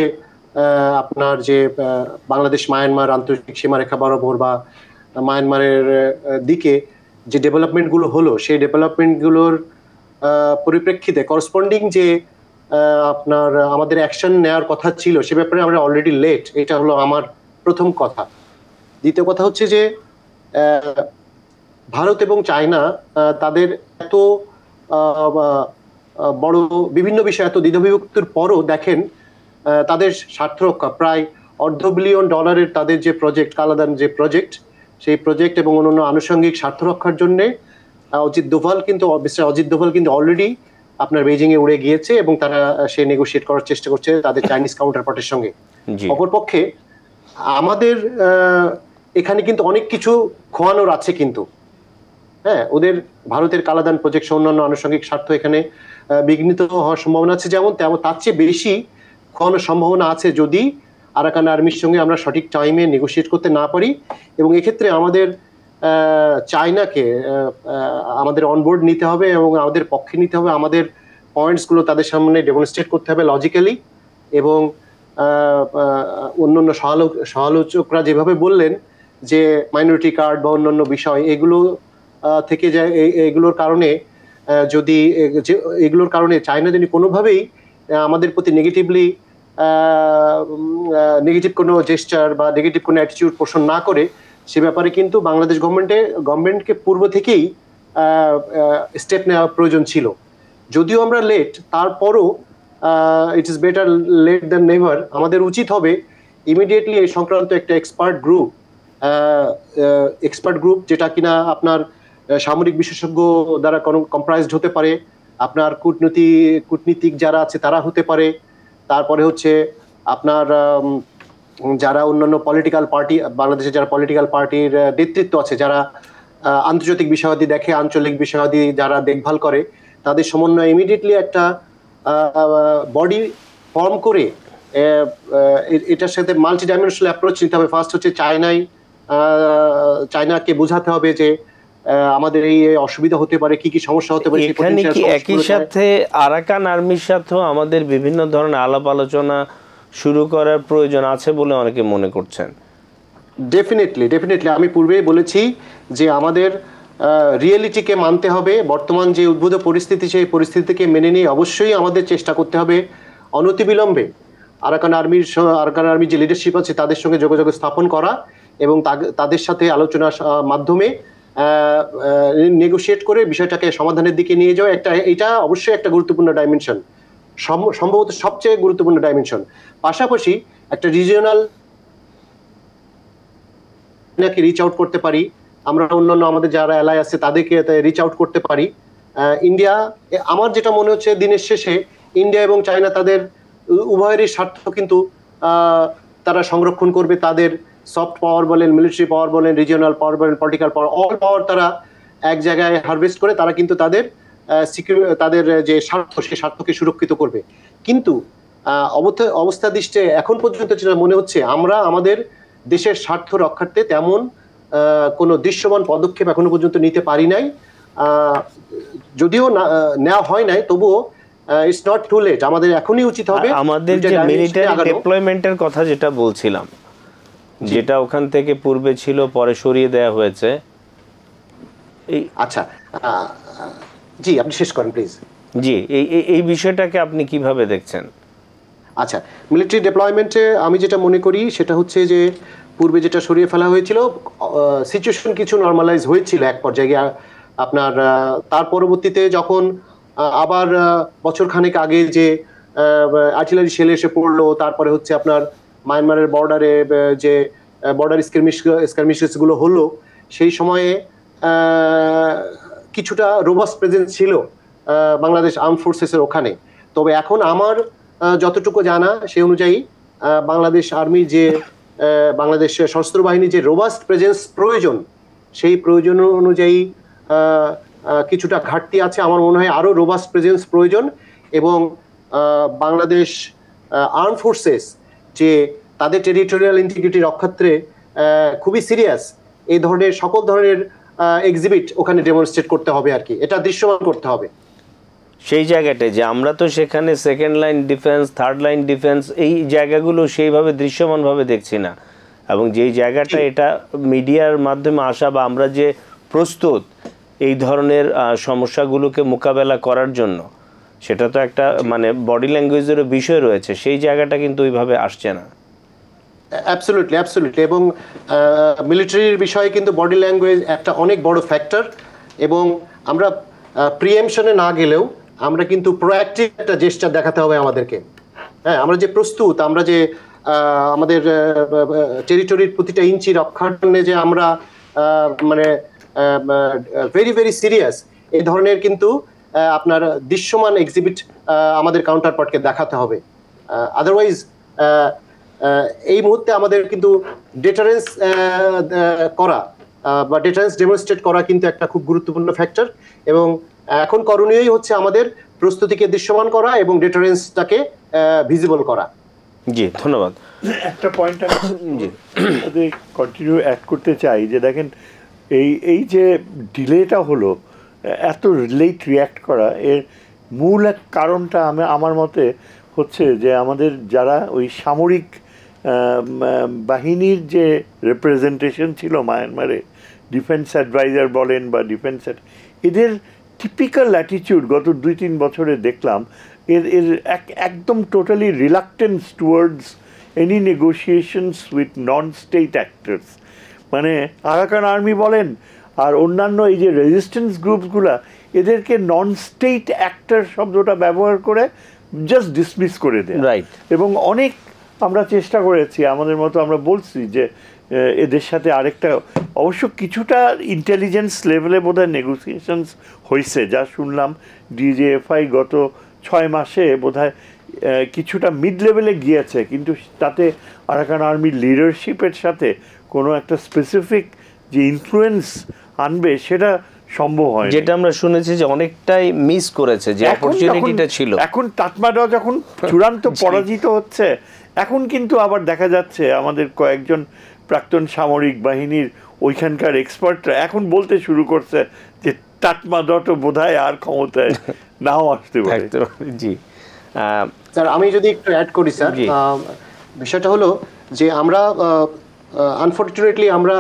আপনার যে বাংলাদেশ মায়ানমার আন্তর্জাতিক সীমারেখা বরাবর বা মায়ানমারের দিকে যে ডেভেলপমেন্টগুলো হলো, সেই ডেভেলপমেন্টগুলোর পরিপ্রেক্ষিতে করসপন্ডিং যে আপনার আমাদের অ্যাকশন নেওয়ার কথা ছিল সে ব্যাপারে আমরা অলরেডি লেট। এটা হলো আমার প্রথম কথা। দ্বিতীয় কথা হচ্ছে যে ভারত এবং চায়না তাদের এত বড় বিভিন্ন বিষয়ে এত দ্বিধাবিভক্তির পরও দেখেন তাদের স্বার্থ রক্ষা, প্রায় $1.5 বিলিয়ন তাদের যে প্রজেক্ট, কালাদান যে প্রজেক্ট, সেই প্রজেক্ট এবং অন্যান্য আনুষঙ্গিক স্বার্থ রক্ষার জন্য মিস্টার অজিত দোভাল কিন্তু অলরেডি আপনার বেইজিং এ উড়ে গিয়েছে এবং তারা সে নেগোশিয়েট করার চেষ্টা করছে তাদের চাইনিজ কাউন্টার পার্টের সঙ্গে। অপরপক্ষে আমাদের এখানে কিন্তু অনেক কিছু খোয়ানোর আছে কিন্তু, হ্যাঁ, ওদের ভারতের কালাদান প্রজেক্ট সহ অন্যান্য আনুষঙ্গিক স্বার্থ এখানে বিঘ্নিত হওয়ার সম্ভাবনা আছে, যেমন তার চেয়ে বেশি খোয়ানোর সম্ভাবনা আছে যদি আরাকান আর্মির সঙ্গে আমরা সঠিক টাইমে নেগোশিয়েট করতে না পারি। এবং এক্ষেত্রে আমাদের চায়নাকে আমাদের অনবোর্ড নিতে হবে এবং আমাদের পক্ষে নিতে হবে, আমাদের পয়েন্টসগুলো তাদের সামনে ডেমনস্ট্রেট করতে হবে লজিক্যালি। এবং অন্যান্য সমালোচকরা যেভাবে বললেন যে মাইনরিটি কার্ড বা অন্যান্য বিষয় এগুলো থেকে যায়, এগুলোর কারণে যদি এগুলোর কারণে চায়না যদি কোনোভাবেই আমাদের প্রতি নেগেটিভ কোনো জেস্টার বা নেগেটিভ কোনো অ্যাটিটিউড পোষণ না করে, সে ব্যাপারে কিন্তু বাংলাদেশ গভর্নমেন্টকে পূর্ব থেকেই স্টেপ নেওয়া প্রয়োজন ছিল। যদিও আমরা লেট, তারপরও it is better late than never. আমাদের উচিত হবে ইমিডিয়েটলি এই সংক্রান্ত একটা এক্সপার্ট গ্রুপ যেটা কিনা আপনার সামরিক বিশেষজ্ঞ দ্বারা কম্প্রাইজড হতে পারে, আপনার কূটনীতিক যারা আছে তারা হতে পারে, তারপরে হচ্ছে আপনার যারা অন্যান্য পলিটিক্যাল পার্টি, বাংলাদেশের যারা পলিটিক্যাল পার্টির নেতৃত্ব আছে, যারা আন্তর্জাতিক বিষয়াদি দেখে, আঞ্চলিক বিষয়াদি যারা দেখভাল করে, তাদের সমন্বয়ে ইমিডিয়েটলি একটা বডি ফর্ম করে এটার সাথে মাল্টি ডাইমেনশনাল অ্যাপ্রোচ নিতে হবে। ফার্স্ট হচ্ছে চায়নাকে বোঝাতে হবে যে আমাদের এই অসুবিধা হতে পারে, কি কি সমস্যা হতে পারে। এখানে কি একই সাথে আরাকান আর্মির সাথেও আমাদের বিভিন্ন ধরনের আলাপ আলোচনা শুরু করার প্রয়োজন আছে বলে অনেকে মনে করছেন? ডেফিনেটলি আমি পূর্বেই বলেছি যে আমাদের রিয়েলিটিকে মানতে হবে। বর্তমান যে উদ্ভূত পরিস্থিতি, সেই পরিস্থিতিকে মেনে নিয়ে অবশ্যই আমাদের চেষ্টা করতে হবে অনতিবিলম্বে আরাকান আর্মির যে লিডারশিপ আছে তাদের সঙ্গে যোগাযোগ স্থাপন করা এবং তাদের সাথে আলোচনার মাধ্যমে নেগোশিয়েট করে বিষয়টাকে সমাধানের দিকে নিয়ে যাওয়া। এটা অবশ্যই একটা গুরুত্বপূর্ণ ডাইমেনশন, সম্ভবত সবচেয়ে গুরুত্বপূর্ণ ডাইমেনশন। পাশাপাশি একটা রিজিওনাল রিচ আউট করতে পারি আমরা, অন্যান্য আমাদের যারা এলাই আছে তাদেরকে রিচ আউট করতে পারি। ইন্ডিয়া, আমার যেটা মনে হচ্ছে দিনের শেষে ইন্ডিয়া এবং চায়না তাদের উভয়েরই স্বার্থ কিন্তু তারা সংরক্ষণ করবে। তাদের সফট পাওয়ার বলেন, মিলিটারি পাওয়ার বলেন, রিজিওনাল পাওয়ার বলেন, পলিটিক্যাল পাওয়ার, অল পাওয়ার তারা এক জায়গায় হারভেস্ট করে তারা কিন্তু তাদের যে স্বার্থ, সেই স্বার্থকে সুরক্ষিত করবে। কিন্তু অবস্থা দৃষ্টে এখন পর্যন্ত যেটা মনে হচ্ছে, আমরা আমাদের দেশের স্বার্থ রক্ষার্থে তেমন কোনো দৃশ্যমান পদক্ষেপ এখনো পর্যন্ত নিতে পারি নাই। যদিও নেওয়া হয় নাই, তবুও ইটস নট টু লেট, আমাদের এখনই উচিত হবে। আমাদের যে মিলিটারি ডিপ্লয়মেন্টের কথা যেটা বলছিলাম, যেটা ওখান থেকে পূর্বে ছিল পরে সরিয়ে দেওয়া হয়েছে, আচ্ছা জি আপনি শেষ করেন প্লিজ। জি, এই বিষয়টাকে আপনি কিভাবে দেখছেন? আচ্ছা, মিলিটারি ডিপ্লয়মেন্টে আমি যেটা মনে করি সেটা হচ্ছে যে পূর্বে যেটা সরিয়ে ফেলা হয়েছিল, সিচুয়েশন কিছু নর্মালাইজ হয়েছিল এক পর্যায়ে আপনার। তার পরবর্তীতে যখন আবার বছর খানেক আগে যে আর্টিলারি শেল এসে পড়লো, তারপরে হচ্ছে আপনার মায়ানমারের বর্ডারে যে বর্ডার স্কারমিশেসগুলো হলো, সেই সময়ে কিছুটা রোবাস্ট প্রেজেন্স ছিল বাংলাদেশ আর্ম ফোর্সেসের ওখানে। তবে এখন আমার যতটুকু জানা সেই অনুযায়ী বাংলাদেশ আর্মি যে বাংলাদেশ সশস্ত্র বাহিনী যে রোবাস্ট প্রেজেন্স প্রয়োজন, সেই প্রয়োজন অনুযায়ী কিছুটা ঘাটতি আছে। আমার মনে হয় আরো রোবাস্ট প্রেজেন্স প্রয়োজন, এবং বাংলাদেশ আর্ম ফোর্সেস যে তাদের টেরিটোরিয়াল ইন্টিগ্রিটি রক্ষার্থে খুবই সিরিয়াস, এই ধরনের সকল ধরনের এক্সিবিট ওখানে ডেমনস্ট্রেট করতে হবে আর কি, এটা দৃশ্যমান করতে হবে। সেই জায়গাটায় যে আমরা তো সেখানে second line defence, third line defence, এই জায়গাগুলো সেইভাবে দৃশ্যমানভাবে দেখছি না, এবং যেই জায়গাটা এটা মিডিয়ার মাধ্যমে আসা বা আমরা যে প্রস্তুত এই ধরনের সমস্যাগুলোকে মোকাবেলা করার জন্য, সেটা তো একটা মানে বডি ল্যাঙ্গুয়েজেরও বিষয় রয়েছে, সেই জায়গাটা কিন্তু ওইভাবে আসছে না। Absolutely, absolutely. এবং মিলিটারির বিষয়ে কিন্তু বডি ল্যাঙ্গুয়েজ একটা অনেক বড় ফ্যাক্টর, এবং আমরা প্রিএমশনে না গেলেও আমরা কিন্তু প্রোঅ্যাক্টিভ একটা জেস্টার দেখাতে হবে আমাদেরকে। হ্যাঁ, আমরা যে প্রস্তুত, আমরা যে আমাদের টেরিটরির প্রতিটা ইঞ্চি রক্ষার জন্য যে আমরা মানে ভেরি ভেরি সিরিয়াস, এই ধরনের কিন্তু আপনার দৃশ্যমান এক্সিবিট আমাদের কাউন্টার পার্টকে দেখাতে হবে। আদারওয়াইজ এই মুহূর্তে আমাদের কিন্তু ডেটারেন্স করা বা ডেটারেন্স ডেমনস্ট্রেট করা কিন্তু একটা খুব গুরুত্বপূর্ণ ফ্যাক্টর, এবং এখন করণীয়ই হচ্ছে আমাদের প্রস্তুতিকে দৃশ্যমান করা এবং ডেটারেন্সটাকে ভিজিবল করা। জি, ধন্যবাদ। একটা পয়েন্ট আমি কন্টিনিউ অ্যাড করতে চাই যে দেখেন এই যে ডিলেটা হলো, এত লেট রিয়্যাক্ট করা, এর মূল এক কারণটা আমার মতে হচ্ছে যে আমাদের যারা ওই সামরিক বাহিনীর যে রিপ্রেজেন্টেশন ছিল মায়ানমারে, ডিফেন্স অ্যাডভাইজার বলেন বা ডিফেন্স, এদের টিপিক্যাল অ্যাটিটিউড গত 2-3 বছরে দেখলাম, এর একদম totally reluctance towards any negotiations with non state actors. মানে আরাকান আর্মি বলেন আর অন্যান্য এই যে রেজিস্ট্যান্স গ্রুপসগুলা, এদেরকে নন স্টেট অ্যাক্টর শব্দটা ব্যবহার করে জাস্ট ডিসমিস করে দেয়। রাইট। এবং অনেক আমরা চেষ্টা করেছি আমাদের মতো, আমরা বলছি যে এদের সাথে আরেকটা, অবশ্য কিছুটা ইন্টেলিজেন্স লেভেলে বোধহয় নেগোসিয়েশনস হয়েছে, যা শুনলাম ডিজিএফআই গত 6 মাসে বোধহয় কিছুটা মিড লেভেলে গিয়েছে, কিন্তু তাতে আরাকান আর্মির লিডারশিপের সাথে কোনো একটা স্পেসিফিক যে ইনফ্লুয়েন্স আনবে সেটা সম্ভব হয়, যেটা আমরা শুনেছি যে অনেকটাই মিস করেছে, যে অপরচুনিটিটা ছিল। এখন তাতমাদাও যখন চূড়ান্ত পরাজিত হচ্ছে, এখন কিন্তু আবার দেখা যাচ্ছে আমাদের কয়েকজন প্রাক্তন সামরিক বাহিনীর ওইখানকার এক্সপার্টরা এখন বলতে শুরু করছে যে তাতমাদাও তো বোধহয় আর ক্ষমতায় নাও আসতে পারে। জি স্যার, আমি যদি একটু অ্যাড করি স্যার, বিষয়টা হলো যে আমরা আনফর্চুনেটলি আমরা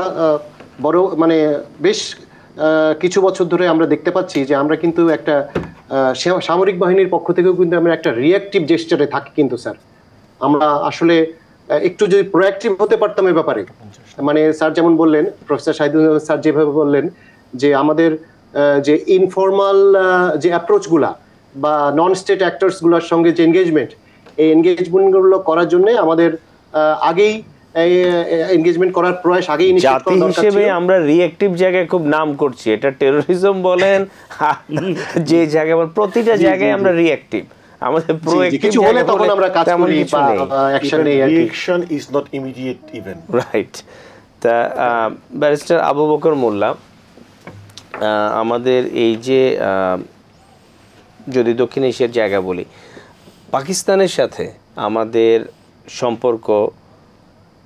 বড় মানে বেশ কিছু বছর ধরে আমরা দেখতে পাচ্ছি যে আমরা কিন্তু একটা সামরিক বাহিনীর পক্ষ থেকেও কিন্তু আমরা একটা রিঅ্যাক্টিভ জেস্টারে থাকি কিন্তু স্যার। আমরা আসলে একটু যদি প্রোঅ্যাক্টিভ হতে পারতাম এ ব্যাপারে, মানে স্যার যেমন বললেন, প্রফেসর শাহিদুল স্যার যেভাবে বললেন যে আমাদের যে ইনফর্মাল যে অ্যাপ্রোচগুলা বা নন স্টেট অ্যাক্টরসগুলোর সঙ্গে যে এনগেজমেন্ট, এই এনগেজমেন্টগুলো করার জন্য আমাদের আগেই এনগেজমেন্ট করার প্রয়াস আগেই ইনিশিয়েট করা দরকার ছিল। হিসেবে আমরা রিঅ্যাক্টিভ জায়গায় খুব নাম করছি, এটা টেরোরিজম বলেন যে জায়গায়, প্রতিটা জায়গায় আমরা রিঅ্যাক্টিভ, আমাদের প্রোঅ্যাক্টিভ কিছু হলে তখন আমরা কাজ করি বা অ্যাকশন নেই। Reaction is not immediate even. Right. তা ব্যারিস্টার আবু বকর মোল্লা, আমাদের এই যে যদি দক্ষিণ এশিয়ার জায়গা বলি, পাকিস্তানের সাথে আমাদের সম্পর্ক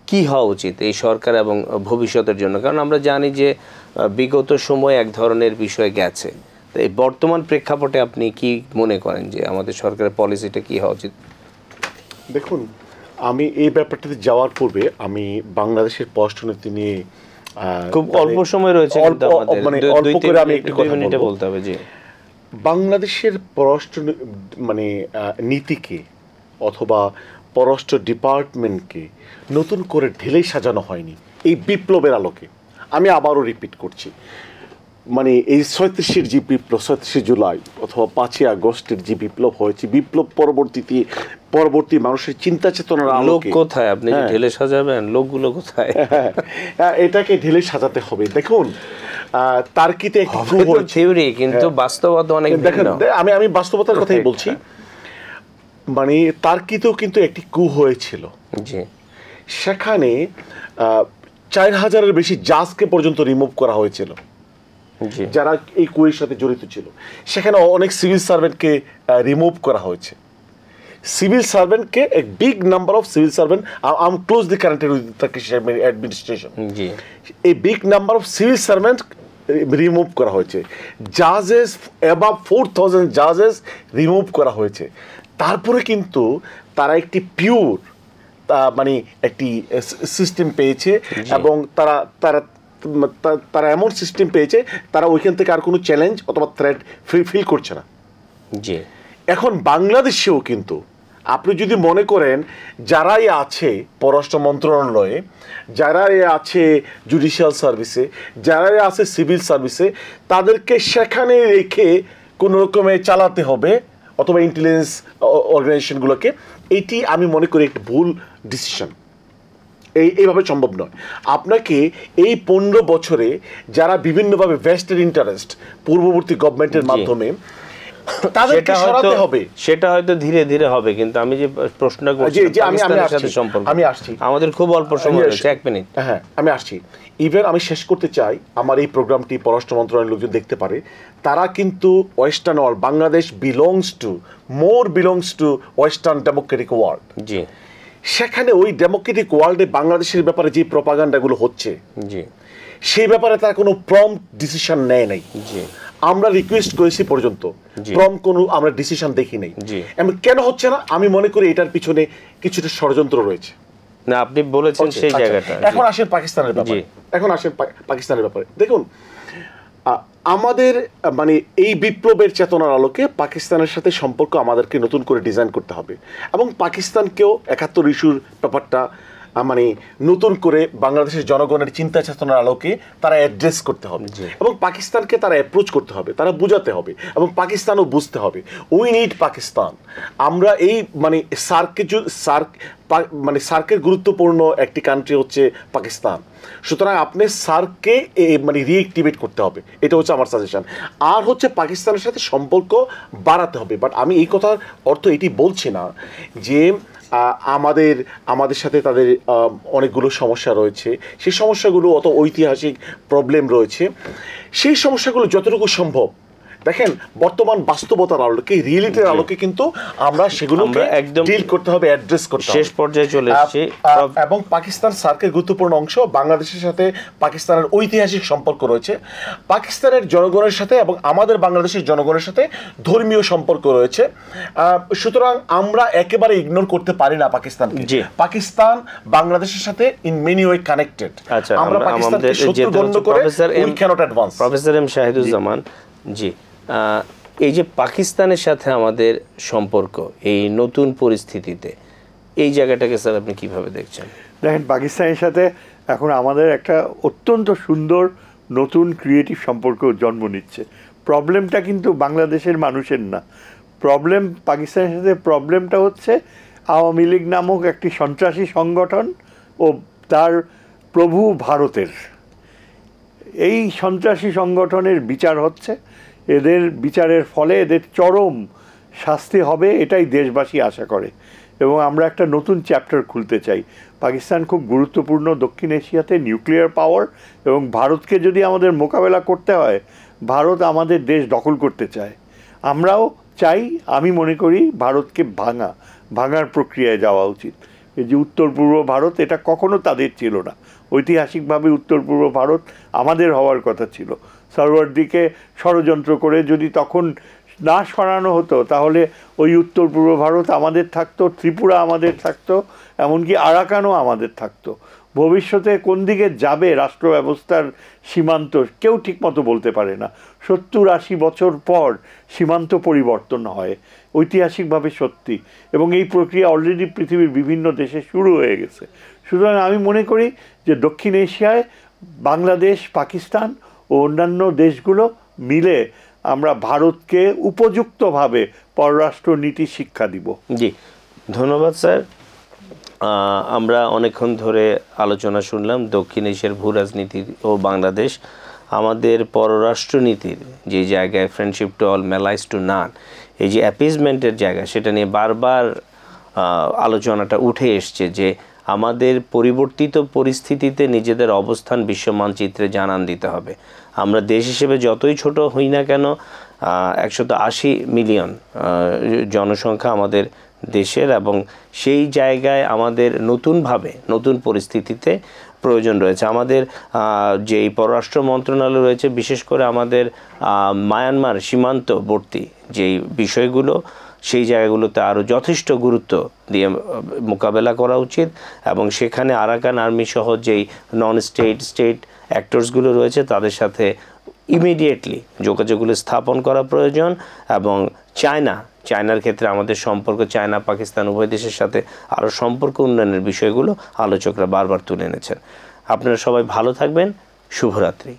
কি হওয়া উচিত এই সরকার এবং ভবিষ্যতের জন্য? কারণ আমরা জানি যে বিগত সময় এক ধরনের বিষয় গেছে, তো এই বর্তমান প্রেক্ষাপটে আপনি কি মনে করেন যে আমাদের সরকারের পলিসিটা কি হওয়া উচিত? দেখুন, আমি এই ব্যাপারটাতে যাওয়ার পূর্বে আমি বাংলাদেশের পররাষ্ট্রনীতি নিয়ে খুব অল্প সময় রয়েছে, মানে অল্প করে আমি একটু কথা বলতে হবে। জি, বাংলাদেশের পররাষ্ট্র মানে নীতিকে অথবা পররাষ্ট্র ডিপার্টমেন্টকে নতুন করে ঢেলেই সাজানো হয়নি এই বিপ্লবের আলোকে। আমি আবারও রিপিট করছি, মানে এই 37-এর যে বিপ্লব, 37শে জুলাই অথবা 5ই আগস্টের যে বিপ্লব হয়েছে, বিপ্লব পরবর্তী মানুষের চিন্তা চেতনার আলোকে কোথায় আপনি ঢেলে সাজাবেন, লোকগুলো কোথায়? এটাকে ঢেলে সাজাতে হবে। দেখুন, তার্কিতে থিওরি, কিন্তু বাস্তবতা অনেক ভিন্ন। আমি বাস্তবতার কথাই বলছি। মানে তার্কিতেও কিন্তু একটি কু হয়েছিল, জি, সেখানে 4000-এর বেশি জাজকে পর্যন্ত রিমুভ করা হয়েছিল জি যারা এই কুয়ের সাথে জড়িত ছিল। সেখানে অনেক সিভিল সার্ভেন্টকে রিমুভ করা হয়েছে। সিভিল সার্ভেন্টকে এক big number of civil servant I am closely connected with Turkish administration, জি এই big number of civil servant remove করা হয়েছে। জাজেস অ্যাবাভ 4000 জাজেস রিমুভ করা হয়েছে। তারপরে কিন্তু তারা একটি পিওর মানে একটি সিস্টেম পেয়েছে এবং তারা তারা তারা এমন সিস্টেম পেয়েছে তারা ওইখান থেকে আর কোনো চ্যালেঞ্জ অথবা থ্রেট ফিল করছে না। জি এখন বাংলাদেশেও কিন্তু আপনি যদি মনে করেন যারাই আছে পররাষ্ট্র মন্ত্রণালয়ে, যারাই আছে জুডিশিয়াল সার্ভিসে, যারাই আছে সিভিল সার্ভিসে, তাদেরকে সেখানে রেখে কোনো রকমে চালাতে হবে অথবা ইন্টেলিজেন্স অর্গানাইজেশনগুলোকে, এটি আমি মনে করি একটা ভুল ডিসিশন। এইভাবে সম্ভব নয়। আপনাকে এই 15 বছরে যারা বিভিন্নভাবে ভেস্টেড ইন্টারেস্ট পূর্ববর্তী গভর্নমেন্টের মাধ্যমে তাদেরকে সরাতে হবে। সেটা হয়তো ধীরে ধীরে হবে, কিন্তু আমি যে প্রশ্ন করছি পাকিস্তানের সাথে সম্পর্ক, আমি আসছি, আমাদের খুব অল্প সময় আছে, 1 মিনিট। হ্যাঁ আমি আসছি। ইভেন আমি শেষ করতে চাই, আমার এই প্রোগ্রামটি পররাষ্ট্র মন্ত্রণালয়ের লোকজন দেখতে পারে। তারা কিন্তু western world, Bangladesh belongs to western democratic world. জি সেখানে ওই ডেমোক্রেটিক ওয়ার্ল্ডে বাংলাদেশের ব্যাপারে যে প্রপাগান্ডাগুলো হচ্ছে জি সেই ব্যাপারে তারা কোনো প্রম্পট ডিসিশন নেয় নাই। জি আমরা রিকোয়েস্ট করেছি পর্যন্ত, প্রম্পট কোনো আমরা ডিসিশন দেখি নাই। এমন কেন হচ্ছে না? আমি মনে করি এটার পিছনে কিছুটা ষড়যন্ত্র রয়েছে। না আপনি বলেছেন সেই জায়গাটা। এখন আসেন পাকিস্তানের ব্যাপারে। দেখুন, আমাদের মানে এই বিপ্লবের চেতনার আলোকে পাকিস্তানের সাথে সম্পর্ক আমাদেরকে নতুন করে ডিজাইন করতে হবে এবং পাকিস্তানকেও 71 ইস্যুর ব্যাপারটা মানে নতুন করে বাংলাদেশের জনগণের চিন্তা চেতনার আলোকে তারা অ্যাড্রেস করতে হবে এবং পাকিস্তানকে তারা অ্যাপ্রোচ করতে হবে, তারা বুঝাতে হবে এবং পাকিস্তানও বুঝতে হবে উই নিড পাকিস্তান। আমরা এই মানে সার্কের গুরুত্বপূর্ণ একটি কান্ট্রি হচ্ছে পাকিস্তান, সুতরাং আপনি সার্ককে মানে রিঅ্যাক্টিভেট করতে হবে, এটা হচ্ছে আমার সাজেশন। আর হচ্ছে পাকিস্তানের সাথে সম্পর্ক বাড়াতে হবে। বাট আমি এই কথার অর্থ এটি বলছি না যে আমাদের সাথে তাদের অনেকগুলো সমস্যা রয়েছে, সেই সমস্যাগুলো অত ঐতিহাসিক প্রবলেম রয়েছে, সেই সমস্যাগুলো যতটুকু সম্ভব দেখেন বর্তমান বাস্তবতার আলোকে, রিয়েলিটির আলোকে কিন্তু আমরা সেগুলোকে একদম ডিল করতে হবে, অ্যাড্রেস করতে হবে। শেষ পর্যায়ে চলে এসেছি এবং পাকিস্তান সার্কের গুরুত্বপূর্ণ অংশ। বাংলাদেশের সাথে পাকিস্তানের ঐতিহাসিক সম্পর্ক রয়েছে, পাকিস্তানের জনগণের সাথে এবং আমাদের বাংলাদেশের জনগণের সাথে ধর্মীয় সম্পর্ক রয়েছে। সুতরাং আমরা একেবারে ইগনোর করতে পারি না পাকিস্তানকে। পাকিস্তান বাংলাদেশের সাথে ইন মেনি ওয়ে কানেক্টেড। আমরা পাকিস্তানকে শত্রু গণ্য করে we cannot advance. Professor M Shahiduzzaman, জি এই যে পাকিস্তানের সাথে আমাদের সম্পর্ক এই নতুন পরিস্থিতিতে, এই জায়গাটাকে স্যার আপনি কিভাবে দেখছেন? দেখেন, পাকিস্তানের সাথে এখন আমাদের একটা অত্যন্ত সুন্দর নতুন ক্রিয়েটিভ সম্পর্ক জন্ম নিচ্ছে। প্রবলেমটা কিন্তু বাংলাদেশের মানুষের না, প্রবলেম পাকিস্তানের সাথে প্রবলেমটা হচ্ছে আওয়ামী লীগ নামক একটি সন্ত্রাসী সংগঠন ও তার প্রভু ভারতের। এই সন্ত্রাসী সংগঠনের বিচার হচ্ছে, এদের বিচারের ফলে এদের চরম শাস্তি হবে, এটাই দেশবাসী আশা করে এবং আমরা একটা নতুন চ্যাপ্টার খুলতে চাই। পাকিস্তান খুব গুরুত্বপূর্ণ দক্ষিণ এশিয়াতে নিউক্লিয়ার পাওয়ার এবং ভারতকে যদি আমাদের মোকাবেলা করতে হয়, ভারত আমাদের দেশ দখল করতে চায়, আমরাও চাই। আমি মনে করি ভারতকে ভাঙার প্রক্রিয়ায় যাওয়া উচিত। এই যে উত্তর পূর্ব ভারত, এটা কখনো তাদের ছিল না। ঐতিহাসিকভাবে উত্তর পূর্ব ভারত আমাদের হওয়ার কথা ছিল। সরওয়ার্দিকে ষড়যন্ত্র করে যদি তখন না সরানো হতো তাহলে ওই উত্তর পূর্ব ভারত আমাদের থাকতো, ত্রিপুরা আমাদের থাকতো, এমনকি আরাকানও আমাদের থাকতো। ভবিষ্যতে কোন দিকে যাবে রাষ্ট্র ব্যবস্থার সীমান্ত কেউ ঠিকমতো বলতে পারে না। 70-80 বছর পর সীমান্ত পরিবর্তন হয়, ঐতিহাসিকভাবে সত্যি, এবং এই প্রক্রিয়া অলরেডি পৃথিবীর বিভিন্ন দেশে শুরু হয়ে গেছে। সুতরাং আমি মনে করি যে দক্ষিণ এশিয়ায় বাংলাদেশ, পাকিস্তান ও অন্যান্য দেশগুলো মিলে আমরা ভারতকে উপযুক্তভাবে পররাষ্ট্র নীতি শিক্ষা দিব। জি, ধন্যবাদ স্যার। আমরা অনেকক্ষণ ধরে আলোচনা শুনলাম দক্ষিণ এশিয়ার ভূ রাজনীতি ও বাংলাদেশ, আমাদের পররাষ্ট্রনীতির যে জায়গায় friendship to all, malice to none, এই যে অ্যাপিজমেন্টের জায়গা, সেটা নিয়ে বারবার আলোচনাটা উঠে এসছে যে আমাদের পরিবর্তিত পরিস্থিতিতে নিজেদের অবস্থান বিশ্ব মানচিত্রে জানান দিতে হবে। আমরা দেশ হিসেবে যতই ছোট হই না কেন, 180 মিলিয়ন জনসংখ্যা আমাদের দেশের, এবং সেই জায়গায় আমাদের নতুনভাবে নতুন পরিস্থিতিতে প্রয়োজন রয়েছে। আমাদের যেই পররাষ্ট্র মন্ত্রণালয় রয়েছে, বিশেষ করে আমাদের মায়ানমার সীমান্তবর্তী যেই বিষয়গুলো, সেই জায়গাগুলোতে আরও যথেষ্ট গুরুত্ব দিয়ে মোকাবেলা করা উচিত, এবং সেখানে আরাকান আর্মি সহ যেই নন স্টেট অ্যাক্টরসগুলো রয়েছে তাদের সাথে ইমিডিয়েটলি যোগাযোগগুলো স্থাপন করা প্রয়োজন। এবং চায়নার ক্ষেত্রে আমাদের সম্পর্ক, চায়না পাকিস্তান উভয় দেশের সাথে আরও সম্পর্ক উন্নয়নের বিষয়গুলো আলোচকরা বারবার তুলে এনেছেন। আপনারা সবাই ভালো থাকবেন। শুভরাত্রি।